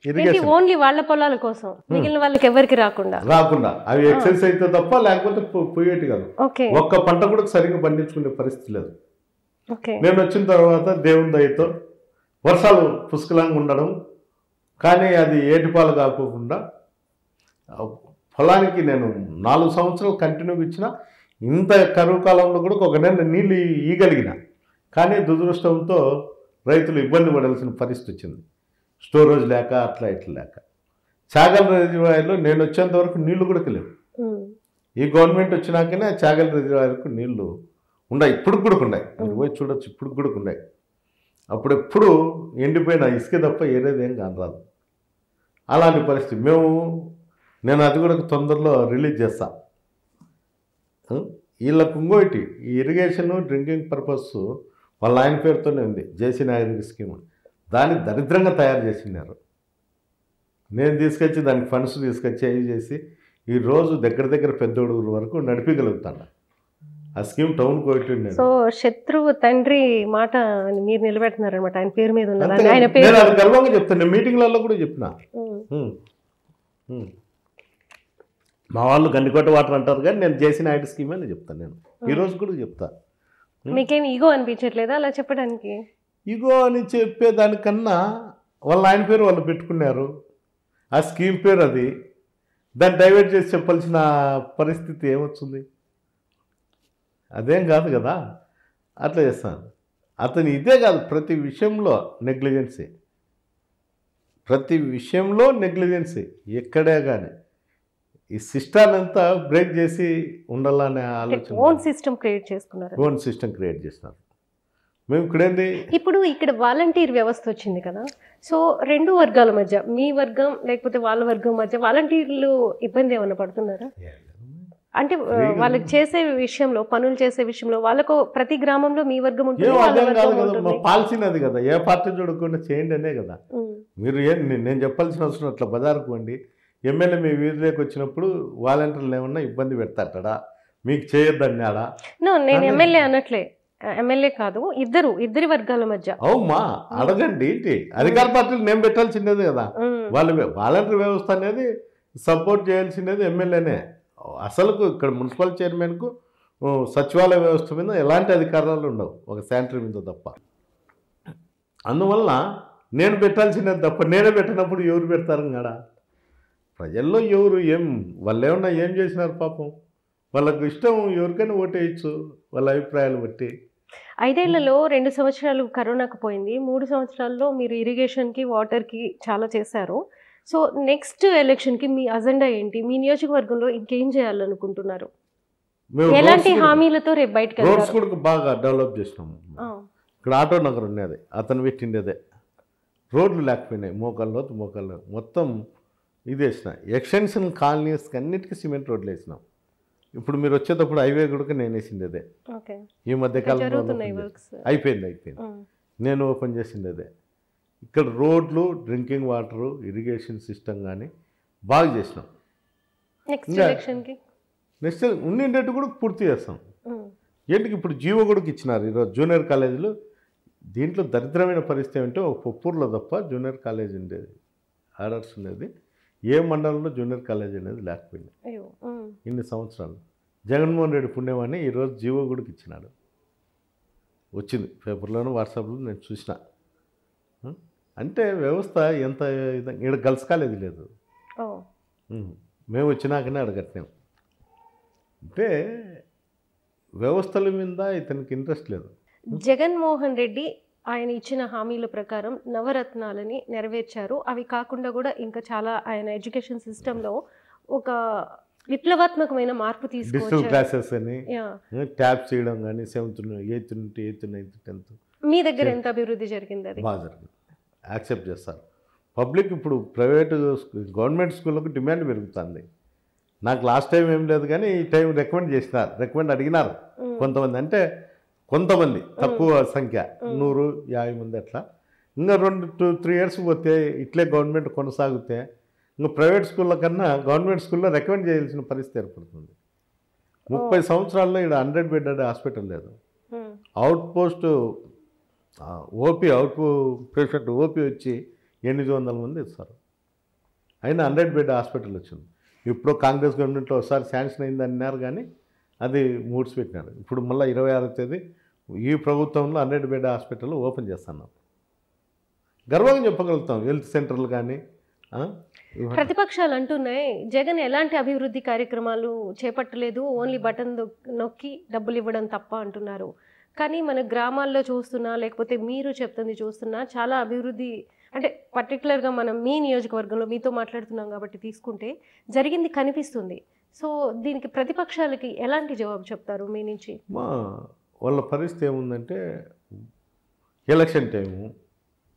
ఇరిగేషన్ ఓన్లీ వాళ్ళ పొలాల కోసం, మిగిలిన వాళ్ళకి ఎవరికి రాకుండా అవి ఎక్సైజ్ అయితే తప్ప లేకపోతే పోయేటి కాదు. ఒక్క పంట కూడా సరిగ్గా పండించుకునే పరిస్థితి లేదు. నేను వచ్చిన తర్వాత దేవుని దయతో వర్షాలు పుష్కలంగా ఉండడం, కానీ అది ఏటిపాలు కాకోకుండా పొలానికి నేను 4 సంవత్సరాలు కంటిన్యూగా ఇచ్చిన, ఇంత కరువు కాలంలో కూడా ఒక నెల నీళ్ళు ఇయ్యగలిగిన. కానీ దురదృష్టంతో రైతులు ఇబ్బంది పడాల్సిన పరిస్థితి వచ్చింది, స్టోరేజ్ లేక అట్లా ఇట్లా లేక. చాగల్ రిజర్వాయర్లో నేను వచ్చేంత వరకు నీళ్లు కూడా లేవు. ఈ గవర్నమెంట్ వచ్చినాకనే చాగల్ రిజర్వాయర్కు నీళ్లు ఉన్నాయి, ఇప్పుడు కూడా ఉన్నాయి. మీరు పోయి చూడొచ్చు, ఇప్పుడు కూడా ఉన్నాయి. అప్పుడు ఎప్పుడు ఎండిపోయిన ఇసుక తప్ప ఏదేదేం కానరాదు. అలాంటి పరిస్థితి నేను అది కూడా తొందరలో రిలీజ్ చేస్తా. వీళ్ళకు ఇంకోటి ఈ ఇరిగేషన్ డ్రింకింగ్ పర్పస్ వాళ్ళ ఆయన పేరుతోనే ఉంది, జేసీ నాయుడు స్కీమ్. దాన్ని దరిద్రంగా తయారు చేసినారు. నేను తీసుకొచ్చి దానికి ఫండ్స్ తీసుకొచ్చి అవి చేసి ఈరోజు దగ్గర పెద్దోడుగుల వరకు నడిపించగలుగుతాను. ఆ స్కీమ్ టౌన్ కోయిట్టుండే. సో శత్రువు తండ్రి మాట మీరు నిలబెడుతున్నారనమాట, ఆయన పేరు మీద ఉన్నది. నేను అది గర్వంగా చెప్తాను, మీటింగ్లలో కూడా చెప్పిన. మా వాళ్ళు గండికోట వాటర్ అంటారు కానీ నేను చేసిన నాయుడు స్కీమ్ అని చెప్తాను. నేను ఈరోజు కూడా చెప్తా. మీకేం ఈగో అనిపించట్లేదా అలా చెప్పడానికి? ఈగో అని చెప్పేదానికన్నా వాళ్ళ ఆయన పేరు వాళ్ళు పెట్టుకున్నారు, ఆ స్కీమ్ పేరు అది. దాన్ని డైవర్ట్ చేసి చెప్పాల్సిన పరిస్థితి ఏమొచ్చింది? అదేం కాదు కదా. అట్లా చేస్తాను. అతను ఇదే కాదు, ప్రతి విషయంలో నెగ్లిజెన్సీ, ప్రతి విషయంలో నెగ్లిజెన్సీ. ఎక్కడే కానీ ఈ సిస్టాన్ని అంతా బ్రేక్ చేసి ఉండాలనే ఆలోచన. ఓన్ సిస్టమ్ క్రియేట్ చేసుకున్నారు. ఓన్ సిస్టమ్ క్రియేట్ చేస్తున్నారు. మేము ఇక్కడేంది, ఇప్పుడు ఇక్కడ వాలంటీర్ వ్యవస్థ వచ్చింది కదా. సో 2 వర్గాల మధ్య, మీ వర్గం లేకపోతే వాళ్ళ వర్గం మధ్య వాలంటీర్లు ఇబ్బంది ఏమైనా పడుతున్నారా? అంటే వాళ్ళకి చేసే విషయంలో, పనులు చేసే విషయంలో వాళ్ళకు ప్రతి గ్రామంలో మీ వర్గం ఉంటుంది, పాల్సినది కదా. ఏ పార్టీ చూడకుండా చేయండి అనే కదా. మీరు నేను చెప్పాల్సిన అవసరం అట్లా బజారుకు పోండి, ఎమ్మెల్యే మీ వీధిలోకి వచ్చినప్పుడు వాలంటీర్లు ఏమన్నా ఇబ్బంది పెడతాడా, మీకు చేయొద్దన్నాడా? నేను ఎమ్మెల్యే అనట్లే, ఎమ్మెల్యే కాదు, ఇద్దరి వర్గాల మధ్య. అవుమా, అడగండి. ఏంటి అధికార పార్టీలు నేను పెట్టాల్సిందేది కదా. వాళ్ళు వాలంటీర్ వ్యవస్థ అనేది సపోర్ట్ చేయాల్సిందేది ఎమ్మెల్యేనే. అసలుకు ఇక్కడ మున్సిపల్ చైర్మన్కు సచివాలయ వ్యవస్థ మీద ఎలాంటి అధికారాలు ఉండవు, ఒక శానిటరీ మీద తప్ప. అందువల్ల నేను పెట్టాల్సినది తప్ప, నేనే పెట్టినప్పుడు ఎవరు పెడతారు కదా? ప్రజల్లో ఎవరు వాళ్ళు ఏమన్నా ఏం చేసినారు పాపం, వాళ్ళకు ఇష్టం ఎవరికైనా ఓటేయచ్చు వాళ్ళ అభిప్రాయాలు బట్టి. 5 ఏళ్లలో 2 సంవత్సరాలు కరోనాకు పోయింది, 3 సంవత్సరాల్లో మీరు ఇరిగేషన్కి, వాటర్కి చాలా చేశారు. సో నెక్స్ట్ ఎలక్షన్కి మీ అజెండా ఏంటి? మీ నియోజకవర్గంలో ఇంకేం చేయాలనుకుంటున్నారు? ఎలాంటి హామీలతో రేపు బయటకు? రోడ్స్ కూడా బాగా డెవలప్ చేసినాము. ఇక్కడ ఆటో నగర్ ఉన్నది, అతను పెట్టిండేదే. రోడ్లు లేకపోయినాయి, మోకాళ్ళు మొత్తం ఇది వేసిన. ఎక్స్టెన్షన్ కాలనీస్కి అన్నిటికీ సిమెంట్ రోడ్లు వేసినాం. ఇప్పుడు మీరు వచ్చేటప్పుడు హైవే కూడా నేను వేసిండేదే. ఈ మధ్య కాలంలో అయిపోయింది. నేను ఓపెన్ చేసిండేదే. ఇక్కడ రోడ్లు, డ్రింకింగ్ వాటరు, ఇరిగేషన్ సిస్టమ్ కానీ బాగా చేసినాం. నెక్స్ట్ ఉండేటట్టు కూడా పూర్తి చేస్తాం. ఏంటికి ఇప్పుడు జీవో కూడా ఇచ్చినారు ఈరోజు జూనియర్ కాలేజీలు. దీంట్లో దరిద్రమైన పరిస్థితి ఏమంటే ఒక పొప్పూరులో తప్ప జూనియర్ కాలేజ్ ఉండేది, ఆర్డర్స్ ఉండేది. ఏ మండలంలో జూనియర్ కాలేజ్ అనేది లేకపోయింది ఇన్ని సంవత్సరాలు. జగన్మోహన్ రెడ్డి పుణ్యమని ఈరోజు జీవో కూడా ఇచ్చినాడు. వచ్చింది పేపర్లోనూ వాట్సాప్లో నేను చూసిన. అంటే వ్యవస్థ ఎంత ఇక్కడ గర్ల్స్ కాలేజీ లేదు, మేము వచ్చినాకనే అడగట్లేము. అంటే వ్యవస్థల మీద ఇతనికి ఇంట్రెస్ట్ లేదు. జగన్మోహన్ రెడ్డి ఆయన ఇచ్చిన హామీల ప్రకారం నవరత్నాలని నెరవేర్చారు. అవి కాకుండా కూడా ఇంకా చాలా ఆయన ఎడ్యుకేషన్ సిస్టంలో ఒక విప్లవాత్మకమైన మార్పు తీసుకొచ్చారు. డిజిటల్ క్లాసెస్ అని, ట్యాబ్స్ చేయడం కానీ 7th, 8th నుండి 8th, 9th, 10th. మీ దగ్గర ఎంత అభివృద్ధి జరిగింది? అది బాగా జరిగింది, యాక్సెప్ట్ చేస్తారు పబ్లిక్. ఇప్పుడు ప్రైవేటు గవర్నమెంట్ స్కూళ్ళకు డిమాండ్ పెరుగుతుంది. నాకు లాస్ట్ టైం ఏం లేదు కానీ ఈ టైం రికమెండ్ అడిగినారు కొంతమంది. అంటే కొంతమంది తక్కువ సంఖ్య, 150 మంది అట్లా. ఇంకా 2-3 years పోతే ఇట్లే గవర్నమెంట్ కొనసాగితే ఇంకా ప్రైవేట్ స్కూళ్ళ కన్నా గవర్నమెంట్ స్కూల్లో రికమెండ్ చేయాల్సిన పరిస్థితి ఏర్పడుతుంది. 30 సంవత్సరాల్లో ఇక్కడ 100 బెడ్ హాస్పిటల్ లేదు. అవుట్ పేషెంట్ ఓపీ వచ్చి 800 మంది ఇస్తారు. అయినా 100 బెడ్ హాస్పిటల్ వచ్చింది. ఇప్పుడు కాంగ్రెస్ గవర్నమెంట్లో ఒకసారి శాంక్షన్ అయింది అన్నారు కానీ అది మూడ్స్ పెట్టినారు. ఇప్పుడు మళ్ళీ 26వ తేదీ ఈ ప్రభుత్వంలో 100 బెడ్ హాస్పిటల్ ఓపెన్ చేస్తున్నాం. గర్వంగా చెప్పగలుగుతాం. హెల్త్ సెంటర్లు కానీ ఆ? ప్రతిపక్షాలు అంటున్నాయి జగన్ ఎలాంటి అభివృద్ధి కార్యక్రమాలు చేపట్టలేదు, ఓన్లీ బటన్ నొక్కి డబ్బులు ఇవ్వడం తప్ప అంటున్నారు. కానీ మన గ్రామాల్లో చూస్తున్నా, లేకపోతే మీరు చెప్తుంది చూస్తున్నా, చాలా అభివృద్ధి అంటే పర్టికులర్గా మనం మీ నియోజకవర్గంలో మీతో మాట్లాడుతున్నాం కాబట్టి తీసుకుంటే జరిగింది కనిపిస్తుంది. సో దీనికి ప్రతిపక్షాలకి ఎలాంటి జవాబు చెప్తారు మీ నుంచి? వాళ్ళ పరిస్థితి ఏముందంటే ఎలక్షన్ టైము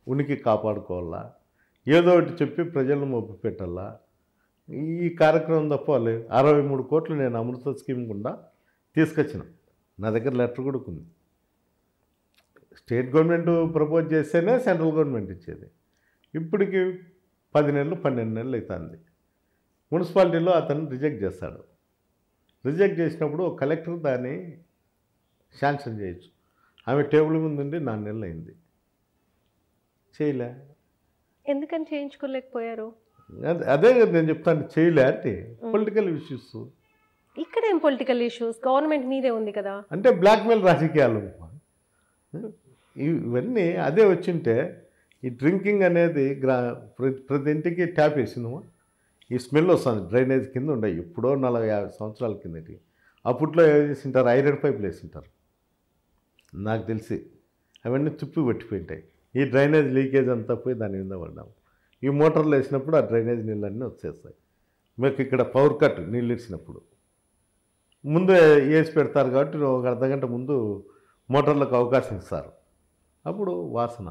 ఉనికి కాపాడుకోవాలా, ఏదో ఒకటి చెప్పి ప్రజలను మభ్య పెట్టాలా, ఈ కార్యక్రమం తప్ప వాళ్ళు 63 కోట్లు నేను అమృత స్కీమ్ గుండా తీసుకొచ్చిన. నా దగ్గర లెటర్ కూడా ఉంది. స్టేట్ గవర్నమెంట్ ప్రపోజ్ చేస్తేనే సెంట్రల్ గవర్నమెంట్ ఇచ్చేది. ఇప్పటికి 10 నెలలు 12 నెలలు అవుతుంది. మున్సిపాలిటీలో అతను రిజెక్ట్ చేస్తాడు. రిజెక్ట్ చేసినప్పుడు కలెక్టర్ దాన్ని శాంక్షన్ చేయొచ్చు. ఆమె టేబుల్ ముందు ఉండి 4 నెలలు అయింది, చేయలే. ఎందుకని చేయించుకోలేకపోయారు? అదే కదా నేను చెప్తాను, చేయలే అంటే పొలిటికల్ ఇష్యూస్. ఇక్కడ ఏం పొలిటికల్ ఇష్యూస్? గవర్నమెంట్ మీదే ఉంది కదా. అంటే బ్లాక్మెయిల్ రాజకీయాలు ఇవన్నీ. అదే వచ్చింటే ఈ డ్రింకింగ్ అనేది ప్రతి ఇంటికి ట్యాప్ వేసిందమ్మా, ఈ స్మెల్ వస్తుంది. డ్రైనేజ్ కింద ఉండే ఎప్పుడో 40-50 సంవత్సరాల కిందటి. అప్పట్లో ఏం చేసింటారు, ఐరన్ పైపులు వేసింటారు నాకు తెలిసి. అవన్నీ తుప్పి పట్టిపోయింటాయి. ఈ డ్రైనేజ్ లీకేజ్ అంతా పోయి దాని మీద పడ్డాము. ఈ మోటార్లు వేసినప్పుడు ఆ డ్రైనేజ్ నీళ్ళన్నీ వచ్చేస్తాయి. మీకు ఇక్కడ పవర్ కట్ నీళ్ళు ఇచ్చినప్పుడు ముందు వేసి పెడతారు కాబట్టి ఒక అర్ధగంట ముందు మోటార్లకు అవకాశం ఇస్తారు. అప్పుడు వాసన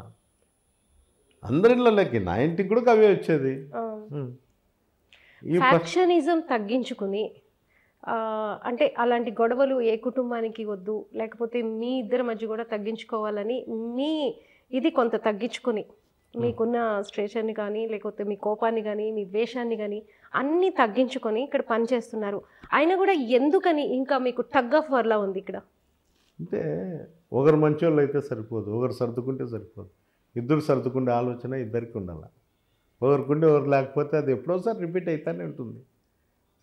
అందరిళ్ళకి, నా ఇంటికి కూడా అవే వచ్చేది. ఈ ఫ్యాక్షనిజం తగ్గించుకుని అంటే అలాంటి గొడవలు ఏ కుటుంబానికి వద్దు, లేకపోతే మీ ఇద్దరి మధ్య కూడా తగ్గించుకోవాలని మీ ఇది కొంత తగ్గించుకొని మీకున్న స్ట్రెషన్ని కానీ, లేకపోతే మీ కోపాన్ని కానీ, మీ ద్వేషాన్ని కానీ అన్నీ తగ్గించుకొని ఇక్కడ పనిచేస్తున్నారు. అయినా కూడా ఎందుకని ఇంకా మీకు టగ్ ఆఫ్ వార్లా ఉంది ఇక్కడ? అంటే ఒకరు మంచోళ్ళు అయితే సరిపోదు, ఒకరు సర్దుకుంటే సరిపోదు. ఇద్దరు సర్దుకుండే ఆలోచన ఇద్దరికి ఉండాలి. ఒకరికుంటే ఒకరు లేకపోతే అది ఎప్పుడోసారి రిపీట్ అవుతానే ఉంటుంది.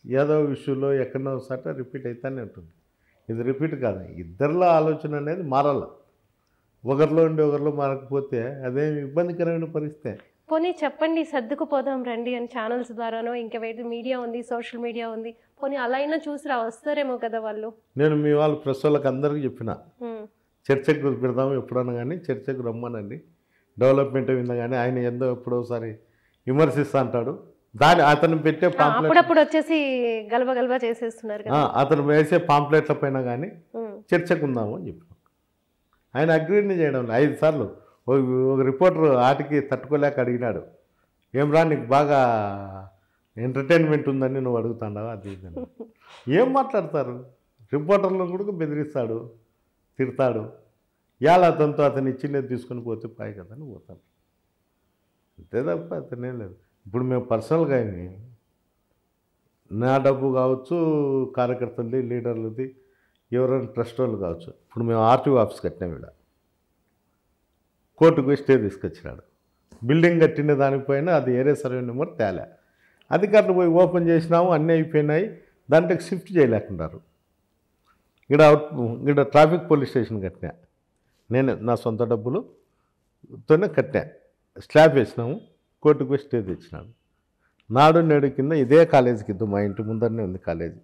ఏదో విషయంలో ఎక్కడో ఒకసారి రిపీట్ అవుతానే ఉంటుంది. ఇది రిపీట్ కాదు, ఇద్దరిలో ఆలోచన అనేది మారాలి. ఒకరిలో ఉండి ఒకరిలో మారకపోతే అదేమి ఇబ్బందికరమైన పరిస్థితి. పోనీ చెప్పండి, సర్దుకుపోదాం రండి అని ఛానల్స్ ద్వారానో ఇంకా వేరే మీడియా ఉంది, సోషల్ మీడియా ఉంది, పోనీ అలా అయినా చూసి వస్తారేమో కదా వాళ్ళు. నేను మీ వాళ్ళు ప్రెస్ వాళ్ళకి అందరికీ చెప్పిన, చర్చకు పెడదాము ఎప్పుడన్నా కానీ, చర్చకు రమ్మనండి. డెవలప్మెంట్ విన్నా కానీ ఆయన ఎంతో ఎప్పుడోసారి విమర్శిస్తా అంటాడు. అతను పెట్టే పాంప్లెట్ అప్పుడప్పుడు వచ్చేసి గలబా చేసేస్తున్నారు కదా. అతను వేసే పాంప్లెట్ల పైన కానీ చర్చకు ఉందాము అని చెప్పి ఆయన అగ్రీని చేయడం 5 సార్లు. ఒక రిపోర్టర్ ఆటికి తట్టుకోలేక అడిగినాడు, ఏం రా నీకు బాగా ఎంటర్టైన్మెంట్ ఉందని నువ్వు అడుగుతాడావా అది ఇదని. ఏం మాట్లాడతారు, రిపోర్టర్లను కూడా బెదిరిస్తాడు, తిడతాడు. ఇవాళ అతనితో అతను ఇచ్చినది తీసుకొని పోతే పాయి కదా అని పోతాను, అంతే తప్ప అతనేం లేదు. ఇప్పుడు మేము పర్సనల్గా ఆయన్ని నా డబ్బు కావచ్చు, కార్యకర్తలది, లీడర్లది, ఎవరైనా ట్రస్ట్ వాళ్ళు కావచ్చు. ఇప్పుడు మేము ఆర్టీఓ ఆఫీస్ కట్టినాం, ఇక్కడ కోర్టుకు పోయి స్టే తీసుకొచ్చినాడు. బిల్డింగ్ కట్టిన దానిపైన అది ఏరియా సర్వే నెంబర్ తేలే. అధికారులు పోయి ఓపెన్ చేసినాము, అన్నీ అయిపోయినాయి, దాంట్లోకి షిఫ్ట్ చేయలేకున్నారు. ఇక్కడ ట్రాఫిక్ పోలీస్ స్టేషన్ కట్టినా నేను నా సొంత డబ్బులతోనే కట్టినా. స్లాబ్ వేసినాము, కోర్టుకు పోయి స్టే తెచ్చినాడు. నాడు నేడు కింద ఇదే కాలేజీ కింద మా ఇంటి ముందరనే ఉంది కాలేజీ.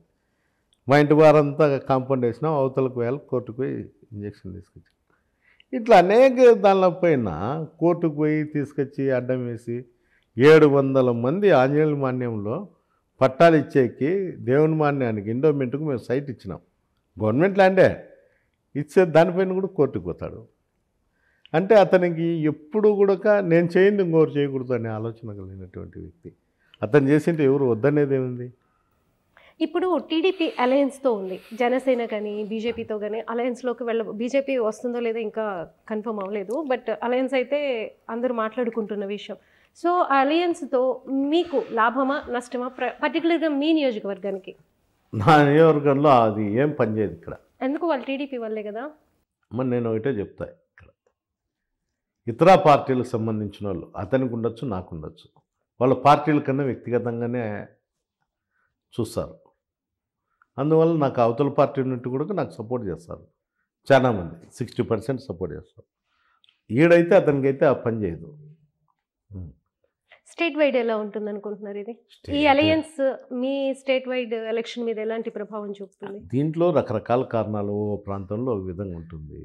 మా ఇంటి వారంతా కాంపౌండ్ వేసినాం, అవతలకు వేళ కోర్టుకు పోయి ఇంజక్షన్ తీసుకొచ్చాం. ఇట్లా అనేక దానిపైన కోర్టుకు పోయి తీసుకొచ్చి అడ్డం వేసి 700 మంది ఆంజనేయుల మాన్యంలో పట్టాలు ఇచ్చేకి దేవుని మాన్యానికి ఎండోమెంట్కు మేము సైట్ ఇచ్చినాం. గవర్నమెంట్ ల్యాండే ఇచ్చే దానిపైన కూడా కోర్టుకు పోతాడు. అంటే అతనికి ఎప్పుడు కూడా నేను చేయింది ఇంకోరు చేయకూడదు అనే ఆలోచన కలిగినటువంటి వ్యక్తి. అతను చేసింటే ఎవరు వద్దనేది ఏముంది? ఇప్పుడు టీడీపీ అలయన్స్తో ఉంది, జనసేన కానీ బీజేపీతో కానీ అలయన్స్లోకి బీజేపీ వస్తుందో లేదో ఇంకా కన్ఫర్మ్ అవ్వలేదు, బట్ అలయన్స్ అయితే అందరూ మాట్లాడుకుంటున్న విషయం. సో ఆ అలయన్స్తో మీకు లాభమా నష్టమా, పర్టికులర్గా మీ నియోజకవర్గానికి? నా నియోజకవర్గంలో అది ఏం పనిచేయదు ఇక్కడ. ఎందుకు? వాళ్ళు టీడీపీ వాళ్ళే కదా. మరి నేను ఒకటే చెప్తా, ఇక్కడ ఇతర పార్టీలకు సంబంధించిన వాళ్ళు అతనికి ఉండొచ్చు, నాకు ఉండొచ్చు, వాళ్ళ పార్టీల కన్నా వ్యక్తిగతంగానే చూస్తారు. అందువల్ల నాకు అవతల పార్టీ నుండి కూడా నాకు సపోర్ట్ చేస్తారు చాలామంది, 60% సపోర్ట్ చేస్తారు. ఈడైతే అతనికైతే ఆ పని చేయదు. స్టేట్ వైడ్ ఎలా ఉంటుంది అనుకుంటున్నారు ఇది? ఈ అలయన్స్ మీ స్టేట్ వైడ్ ఎలక్షన్ మీద ఎలాంటి ప్రభావం చూపుతుంది? దీంట్లో రకరకాల కారణాలు ఓ ప్రాంతంలో ఒక విధంగా ఉంటుంది.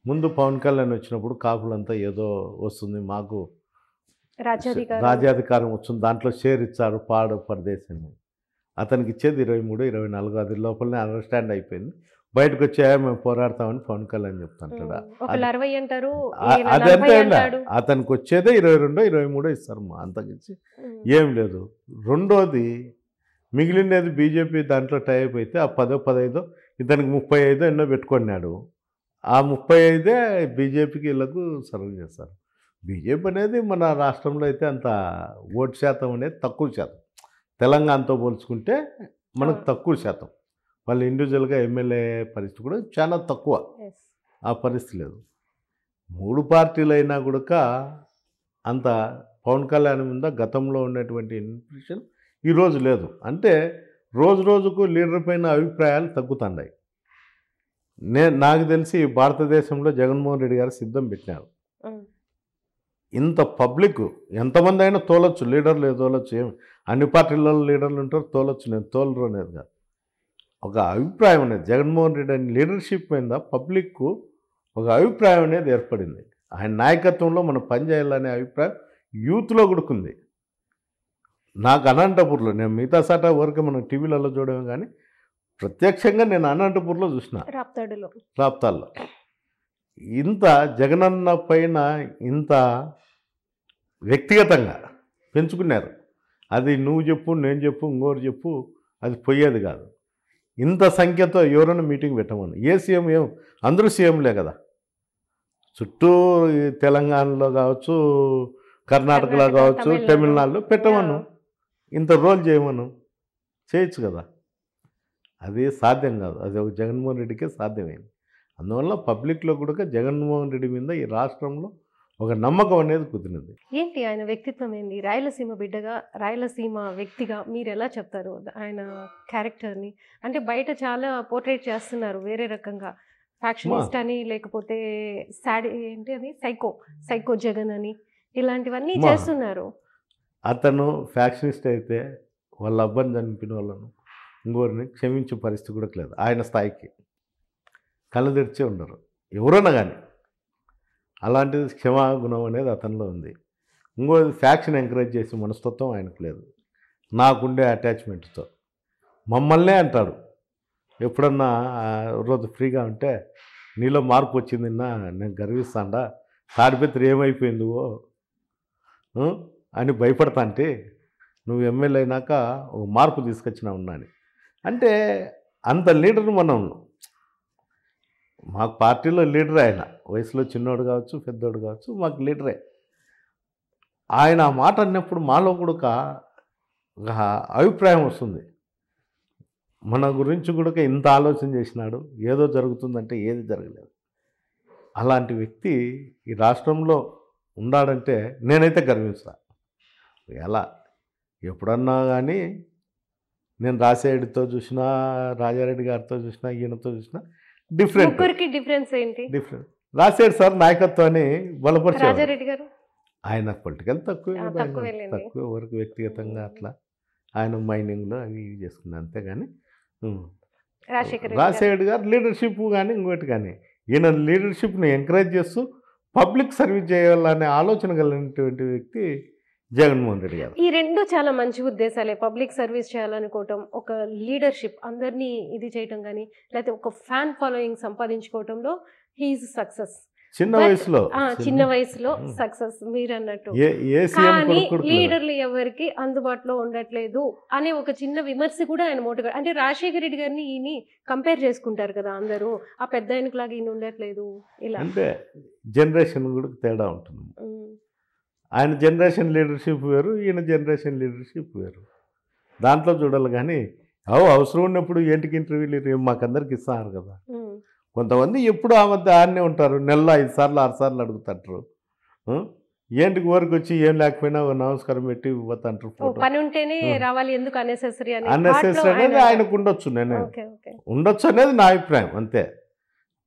ముందు పవన్ కళ్యాణ్ వచ్చినప్పుడు కాపులంతా ఏదో వస్తుంది మాకు రాజ్యాధికారం వస్తుంది, దాంట్లో షేర్ ఇచ్చారు పాడు పరదేశం. అతనికి ఇచ్చేది 23, 24, అది లోపలనే అండర్స్టాండ్ అయిపోయింది. బయటకు వచ్చా మేము పోరాడతామని పవన్ కళ్యాణ్ చెప్తాంటాడు. అదంతా అతనికి వచ్చేదే 22, 23 ఇస్తారు, అంతకించి ఏం లేదు. రెండోది మిగిలినది బీజేపీ దాంట్లో టైప్ అయితే ఆ 10, 15 ఇతనికి 35 ఎన్నో పెట్టుకున్నాడు. ఆ 35 బీజేపీకి వీళ్ళకు సర్వ్ చేస్తారు. బీజేపీ అనేది మన రాష్ట్రంలో అయితే అంత ఓటు శాతం అనేది తక్కువ శాతం, తెలంగాణతో పోల్చుకుంటే మనకు తక్కువ శాతం. వాళ్ళు ఇండివిజువల్గా ఎమ్మెల్యే పరిస్థితి కూడా చాలా తక్కువ, ఆ పరిస్థితి లేదు. 3 పార్టీలు అయినా కూడా అంత పవన్ కళ్యాణ్ మీద గతంలో ఉన్నటువంటి ఇంప్రెషన్ ఈరోజు లేదు. అంటే రోజు రోజుకు లీడర్ పైన అభిప్రాయాలు తగ్గుతున్నాయి. నాకు తెలిసి భారతదేశంలో జగన్మోహన్ రెడ్డి గారు సిద్ధం పెట్టినారు. ఇంత పబ్లిక్ ఎంతమంది అయినా తోలొచ్చు, లీడర్లు తోలొచ్చు, ఏమి అన్ని పార్టీలలో లీడర్లు ఉంటారు, తోలొచ్చు. నేను తోలరు అనేది కాదు, ఒక అభిప్రాయం అనేది జగన్మోహన్ రెడ్డి అని లీడర్షిప్ మీద పబ్లిక్కు ఒక అభిప్రాయం అనేది ఏర్పడింది. ఆయన నాయకత్వంలో మనం పనిచేయాలనే అభిప్రాయం యూత్లో కూడా. నాకు అనంతపూర్లో, నేను మిగతా సాట వరకు మనం టీవీలలో చూడమే కానీ ప్రత్యక్షంగా నేను అనంతపూర్లో చూసిన, రాప్తాల్లో ఇంత జగనన్న పైన ఇంత వ్యక్తిగతంగా పెంచుకున్నారు. అది నువ్వు చెప్పు, నేను చెప్పు, ఇంకోరు చెప్పు, అది పోయేది కాదు. ఇంత సంఖ్యతో ఎవరైనా మీటింగ్ పెట్టమని, ఏ సీఎం ఏం అందరూ సీఎంలే కదా, చుట్టూ తెలంగాణలో కావచ్చు, కర్ణాటకలో కావచ్చు, తమిళనాడులో పెట్టమను, ఇంత రోల్ చేయమను, చేయొచ్చు కదా. అది సాధ్యం కాదు, అది ఒక జగన్మోహన్ రెడ్డికే సాధ్యమైంది. అందువల్ల పబ్లిక్లో కూడా జగన్మోహన్ రెడ్డి మీద ఈ రాష్ట్రంలో ఒక నమ్మకం అనేది కుదిరింది. ఏంటి ఆయన వ్యక్తిత్వం ఏంది? రాయలసీమ బిడ్డగా, రాయలసీమ వ్యక్తిగా మీరు ఎలా చెప్తారు ఆయన క్యారెక్టర్ని? అంటే బయట చాలా పోర్ట్రేట్ చేస్తున్నారు వేరే రకంగా, ఫ్యాక్షనిస్ట్ అని, లేకపోతే సాడ్ ఏంటి అది సైకో జగన్ అని, ఇలాంటివన్నీ చేస్తున్నారు. అతను ఫ్యాక్షనిస్ట్ అయితే వాళ్ళ అబ్బాయిని చనిపోయిన వాళ్ళను ఇంకోరిని క్షమించే పరిస్థితి కూడా లేదు. ఆయన స్థాయికి కళ్ళు తెరిచే ఉండరు ఎవరన్నా కానీ. అలాంటిది క్షమాగుణం అనేది అతనిలో ఉంది. ఇంకోది ఫ్యాక్షన్ ఎంకరేజ్ చేసే మనస్తత్వం ఆయనకు లేదు. నాకుండే అటాచ్మెంట్తో మమ్మల్నే అంటాడు. ఎప్పుడన్నా రోజు ఫ్రీగా ఉంటే నీలో మార్పు వచ్చిందిన్నా నేను గర్విస్తాండా, తాడిపత్రి ఏమైపోయిందివో అని భయపడతా అంటే నువ్వు ఎమ్మెల్యే అయినాక ఒక మార్పు తీసుకొచ్చినా ఉన్నా అని. అంటే అంత లీడర్ మనం, మాకు పార్టీలో లీడరే ఆయన, వయసులో చిన్నోడు కావచ్చు, పెద్దోడు కావచ్చు, మాకు లీడరే. ఆయన ఆ మాట అన్నప్పుడు మాలో కూడా ఒక అభిప్రాయం వస్తుంది, మన గురించి కూడా ఇంత ఆలోచన చేసినాడు, ఏదో జరుగుతుందంటే ఏది జరగలేదు. అలాంటి వ్యక్తి ఈ రాష్ట్రంలో ఉన్నాడంటే నేనైతే గర్విస్తాను. ఎలా ఎప్పుడన్నా కానీ నేను రాజశేఖర్తో చూసినా, రాజారెడ్డి గారితో చూసినా, ఈయనతో చూసినా డిఫరెంట్. డిఫరెంట్. రాజశేఖర్ సార్ నాయకత్వాన్ని బలపరిచారు. ఆయన పొలిటికల్ తక్కువ వరకు వ్యక్తిగతంగా అట్లా ఆయన మైనింగ్లో అవి ఇవి చేసుకున్నారు అంతేగాని రాజశేఖర్ గారు లీడర్షిప్ కానీ ఇంకోటి కానీ, ఈయన లీడర్షిప్ని ఎంకరేజ్ చేస్తూ పబ్లిక్ సర్వీస్ చేయాలనే ఆలోచన కలిగినటువంటి వ్యక్తి జగన్మోహన్ రెడ్డి గారు. ఈ రెండు చాలా మంచి ఉద్దేశాలే, పబ్లిక్ సర్వీస్ చేయాలనుకోవటం, ఒక లీడర్షిప్ అందరినీ ఇది చేయటం కానీ, లేకపోతే ఒక ఫ్యాన్ ఫాలోయింగ్ సంపాదించుకోవటంలో హీఈస్ సక్సెస్. చిన్న వయసులో సక్సెస్ మీరు అన్నట్టు. కానీ లీడర్లు ఎవరికి అందుబాటులో ఉండట్లేదు అనే ఒక చిన్న విమర్శ కూడా ఆయన మోటుగా, అంటే రాజశేఖర రెడ్డి గారిని ఈయన కంపేర్ చేసుకుంటారు కదా అందరూ, ఆ పెద్ద ఆయనకులాగా ఈయన ఉండట్లేదు ఇలా. అంటే జనరేషన్ కూడా తేడా ఉంటుంది. ఆయన జనరేషన్ లీడర్షిప్ వేరు, ఈయన జనరేషన్ లీడర్షిప్ వేరు. దాంట్లో చూడాలి కానీ అవసరం ఉన్నప్పుడు ఏంటికి ఇంటర్వ్యూలు మాకందరికి ఇస్తున్నారు కదా. కొంతమంది ఎప్పుడు ఆ మధ్య ఆడనే ఉంటారు, నెలలో 5 సార్లు 6 సార్లు అడుగుతారు. ఏంటికి ఊరికి వచ్చి ఏం లేకపోయినా నమస్కారం పెట్టి పోతాంటారు. పని ఉంటేనే రావాలి, ఎందుకు అన్నెసెసరీ అనేది ఆయనకు ఉండొచ్చు, నేను ఉండొచ్చు అనేది నా అభిప్రాయం అంతే.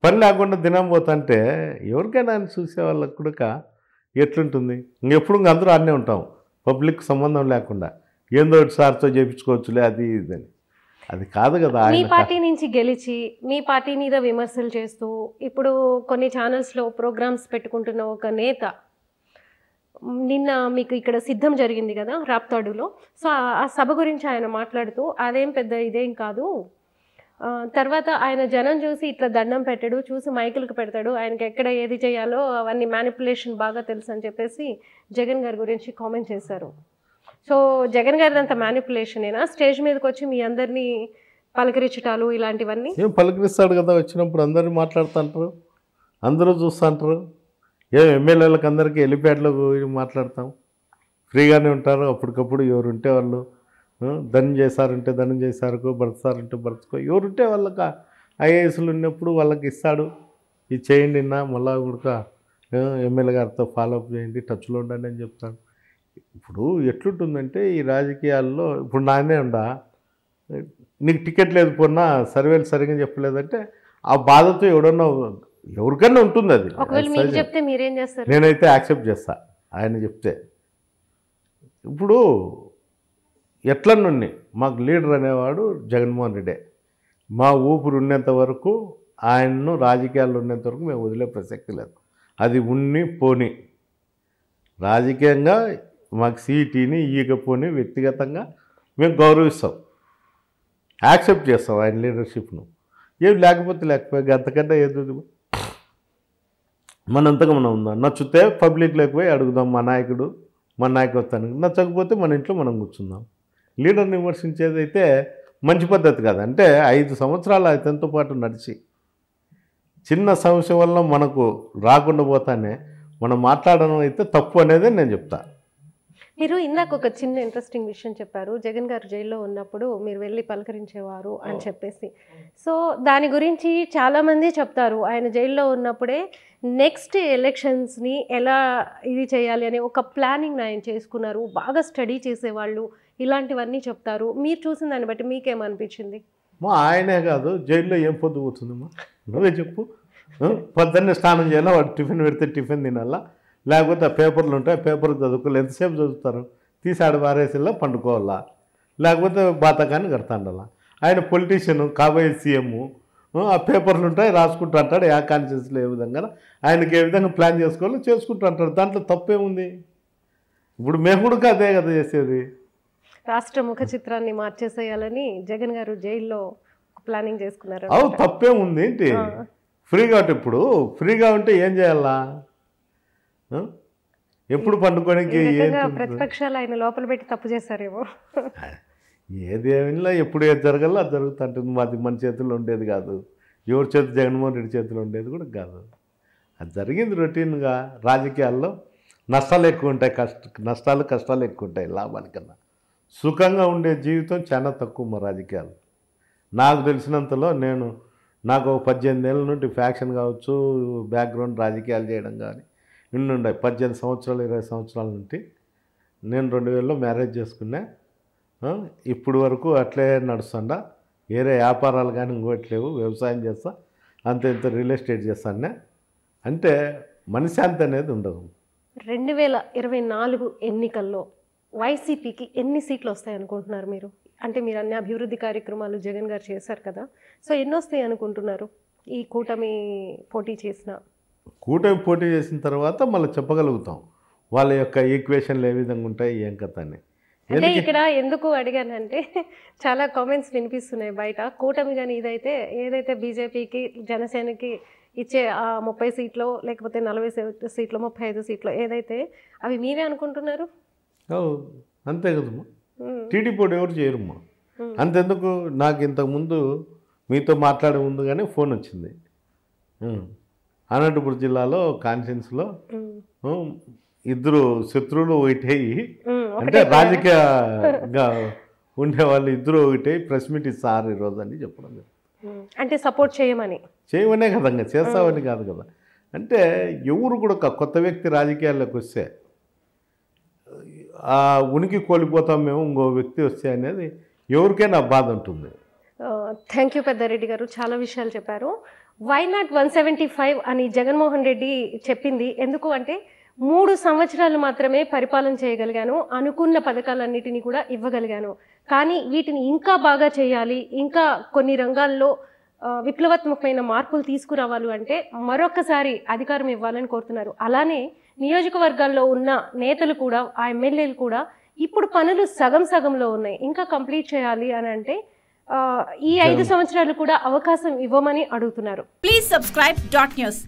పని లేకుండా దినం పోతుంటే ఎవరికైనా ఆయన చూసే వాళ్ళకు కూడా ఎట్లుంటుంది. ఇంకెప్పుడు అందరూ ఆడనే ఉంటాం, పబ్లిక్ సంబంధం లేకుండా ఏందో ఒకటి సార్తో చేయించుకోవచ్చులే అది ఇదని, అది కాదు కదా. మీ ఆయన పార్టీ నుంచి గెలిచి మీ పార్టీ మీద విమర్శలు చేస్తూ ఇప్పుడు కొన్ని ఛానల్స్లో ప్రోగ్రామ్స్ పెట్టుకుంటున్న ఒక నేత నిన్న మీకు ఇక్కడ సిద్ధం జరిగింది కదా రాప్తాడులో, సో ఆ సభ గురించి ఆయన మాట్లాడుతూ అదేం పెద్ద ఇదేం కాదు, తర్వాత ఆయన జనం చూసి ఇట్లా దండం పెట్టాడు, చూసి మైకులకు పెడతాడు, ఆయనకి ఎక్కడ ఏది చేయాలో అవన్నీ మ్యానిపులేషన్ బాగా తెలుసు అని చెప్పేసి జగన్ గారి గురించి కామెంట్ చేశారు. సో జగన్ గారిది అంత మ్యానిపులేషనేనా స్టేజ్ మీదకి వచ్చి మీ అందరినీ పలకరించటాలు ఇలాంటివన్నీ? ఏం పలకరిస్తాడు కదా, వచ్చినప్పుడు అందరూ మాట్లాడుతుంటారు, అందరూ చూస్తుంటారు. ఏం ఎమ్మెల్యేలకు అందరికీ హెలిప్యాడ్లో మాట్లాడతాం, ఫ్రీగానే ఉంటారు. అప్పటికప్పుడు ఎవరు ఉంటే వాళ్ళు ధనం చేశారంటే ధనం చేశారుకో, బ్రతసారంటే బ్రతుకో, ఎవరుంటే వాళ్ళకి ఐఏఎస్లు ఉన్నప్పుడు వాళ్ళకి ఇస్తాడు, ఇది చేయండి నా మళ్ళా ఉడక ఎమ్మెల్యే గారితో ఫాలోఅప్ చేయండి, టచ్లో ఉండండి అని చెప్తాడు. ఇప్పుడు ఎట్లుంటుందంటే ఈ రాజకీయాల్లో ఇప్పుడు నానే ఉండా, నీకు టికెట్ లేదు పోన్నా సర్వేలు సరిగ్గా చెప్పలేదంటే ఆ బాధతో ఎవరికన్నా ఉంటుంది అది. ఒకవేళ మీకు చెప్తే మీరేం చేస్తారు? నేనైతే యాక్సెప్ట్ చేస్తా ఆయన చెప్తే. ఇప్పుడు ఎట్లా నుండి మాకు లీడర్ అనేవాడు జగన్మోహన్ రెడ్డి. మా ఊపిరి ఉన్నంత వరకు ఆయన్ను రాజకీయాల్లో ఉన్నంత వరకు మేము వదిలే ప్రసక్తి లేదు. అది ఉన్ని పోని రాజకీయంగా మాకు సీటీని ఈగపోని వ్యక్తిగతంగా మేము గౌరవిస్తాం, యాక్సెప్ట్ చేస్తాం ఆయన లీడర్షిప్ను. ఏం లేకపోతే అంతకంటే ఏది మనంతగా మనం ఉందాం. నచ్చితే పబ్లిక్లోకి పోయి అడుగుదాం మా నాయకత్వానికి, నచ్చకపోతే మన ఇంట్లో మనం కూర్చుందాం. లీడర్ని విమర్శించేదైతే మంచి పద్ధతి కాదు. అంటే 5 సంవత్సరాలు అతనితో పాటు నడిచి చిన్న సమస్య వల్ల మనకు రాకుండా పోతానే మనం మాట్లాడడం అయితే తప్పు అనేది నేను చెప్తా. మీరు ఇందాక ఒక చిన్న ఇంట్రెస్టింగ్ విషయం చెప్పారు, జగన్ గారు జైల్లో ఉన్నప్పుడు మీరు వెళ్ళి పలకరించేవారు అని చెప్పేసి. సో దాని గురించి చాలామంది చెప్తారు, ఆయన జైల్లో ఉన్నప్పుడే నెక్స్ట్ ఎలక్షన్స్ని ఎలా ఇది చేయాలి అనే ఒక ప్లానింగ్ ఆయన చేసుకున్నారు, బాగా స్టడీ చేసేవాళ్ళు, ఇలాంటివన్నీ చెప్తారు. మీరు చూసిన దాన్ని బట్టి మీకేమనిపించింది? ఆయనే కాదు జైల్లో ఏం పొద్దు పోతుందమ్మా, నువ్వే చెప్పు. పొద్దున్నే స్నానం చేయాలా, వాడు టిఫిన్ పెడితే టిఫిన్ తినాలా, లేకపోతే ఆ పేపర్లు ఉంటాయి పేపర్ చదువుకోవాలి, ఎంతసేపు చదువుతారు, తీసాడు వారేసిల్లా పండుకోవాలా, లేకపోతే బాతకాన్ని కడతాండాల. ఆయన పొలిటీషియన్ కాబోయే సీఎం, ఆ పేపర్లు ఉంటాయి రాసుకుంటూ అంటాడు, ఏ కాన్షియస్లో ఏ విధంగా ఆయనకి ఏ విధంగా ప్లాన్ చేసుకోవాలో చేసుకుంటూ అంటాడు. దాంట్లో తప్పేముంది? ఇప్పుడు మేము కూడా అదే కదా చేసేది. రాష్ట్ర ముఖ చిత్రాన్ని మార్చేసేయాలని జగన్ గారు జైల్లో ప్లానింగ్ చేసుకున్నారు. తప్పేముంది ఏంటి? ఫ్రీగా ఉంటే ఇప్పుడు ఫ్రీగా ఉంటే ఏం చేయాలా? ఎప్పుడు పండుకోనికి ప్రతిపక్షాలు ఆయన లోపల పెట్టి తప్పు చేశారేమో. ఏదేమిలా ఎప్పుడు ఏది జరగాలో అది జరుగుతుంటుంది. మాది మన చేతుల్లో ఉండేది కాదు, ఎవరి చేతి జగన్మోహన్ రెడ్డి చేతిలో ఉండేది కూడా కాదు. అది జరిగింది రొటీన్గా. రాజకీయాల్లో నష్టాలు ఎక్కువ ఉంటాయి, కష్టాలు ఎక్కువ ఉంటాయి లాభానికన్నా. సుఖంగా ఉండే జీవితం చాలా తక్కువ మా రాజకీయాలు. నాకు తెలిసినంతలో నాకు 18 ఏళ్ళ నుండి ఫ్యాక్షన్ కావచ్చు, బ్యాక్గ్రౌండ్ రాజకీయాలు చేయడం కానీ ఇన్ని ఉన్నాయి. 18 సంవత్సరాలు 20 సంవత్సరాల నుండి నేను 2000లో మ్యారేజ్ చేసుకున్నా. ఇప్పుడు వరకు అట్లే నడుస్తుండా. వేరే వ్యాపారాలు కానీ ఇంకోట్లేవు, వ్యవసాయం చేస్తా, ఇంత రియల్ ఎస్టేట్ చేస్తానే. అంటే మనశ్శాంతి అనేది ఉండదు. 2024 ఎన్నికల్లో వైసీపీకి ఎన్ని సీట్లు వస్తాయి అనుకుంటున్నారు మీరు? అంటే మీరు అన్ని అభివృద్ధి కార్యక్రమాలు జగన్ గారు చేశారు కదా, సో ఎన్ని వస్తాయి అనుకుంటున్నారు? ఈ కూటమి పోటీ చేసిన తర్వాత మళ్ళీ చెప్పగలుగుతాం వాళ్ళ యొక్క ఈక్వేషన్లు ఏ విధంగా ఉంటాయి, ఏం కథ అని. అంటే ఇక్కడ ఎందుకు అడిగానంటే చాలా కామెంట్స్ వినిపిస్తున్నాయి బయట, కూటమి కానీ ఏదైతే బీజేపీకి జనసేనకి ఇచ్చే 30 సీట్లు లేకపోతే 40 సీట్లు 35 సీట్లు ఏదైతే అవి మీరే అనుకుంటున్నారు? అంతే కదమ్మా, టీడీపీ ఎవరు చేయరమ్మా. అంతెందుకు, నాకు ఇంతకుముందు మీతో మాట్లాడే ముందుగానే ఫోన్ వచ్చింది. అనంతపురం జిల్లాలో కాన్ఫరెన్స్లో 2 శత్రువులు ఒకటయ్యి, అంటే రాజకీయంగా ఉండేవాళ్ళు 2 ఒకటయ్యి ప్రెస్ మీట్ ఇస్తారు ఈరోజు అని చెప్పడం. అంటే సపోర్ట్ చేయమనే కదంగా, చేస్తామని కాదు కదా. అంటే ఎవరు కూడా కొత్త వ్యక్తి రాజకీయాల్లోకి వస్తే ఆ ఉనికి కోల్పోతాం మేము, ఇంకో వ్యక్తి వస్తే అనేది ఎవరికైనా బాధ ఉంటుంది. థ్యాంక్ యూ పెద్దారెడ్డి గారు, చాలా విషయాలు చెప్పారు. వై నాట్ 175 అని జగన్మోహన్ రెడ్డి చెప్పింది ఎందుకు అంటే 3 సంవత్సరాలు మాత్రమే పరిపాలన చేయగలిగాను, అనుకున్న పథకాలన్నిటినీ కూడా ఇవ్వగలిగాను, కానీ వీటిని ఇంకా బాగా చేయాలి, ఇంకా కొన్ని రంగాల్లో విప్లవాత్మకమైన మార్పులు తీసుకురావాలి అంటే మరొకసారి అధికారం ఇవ్వాలని కోరుతున్నారు. అలానే నియోజకవర్గాల్లో ఉన్న నేతలు కూడా, ఆ ఎమ్మెల్యేలు కూడా ఇప్పుడు పనులు సగంలో ఉన్నాయి, ఇంకా కంప్లీట్ చేయాలి అని అంటే ఈ 5 సంవత్సరాలు కూడా అవకాశం ఇవ్వమని అడుగుతున్నారు. Please subscribe .news.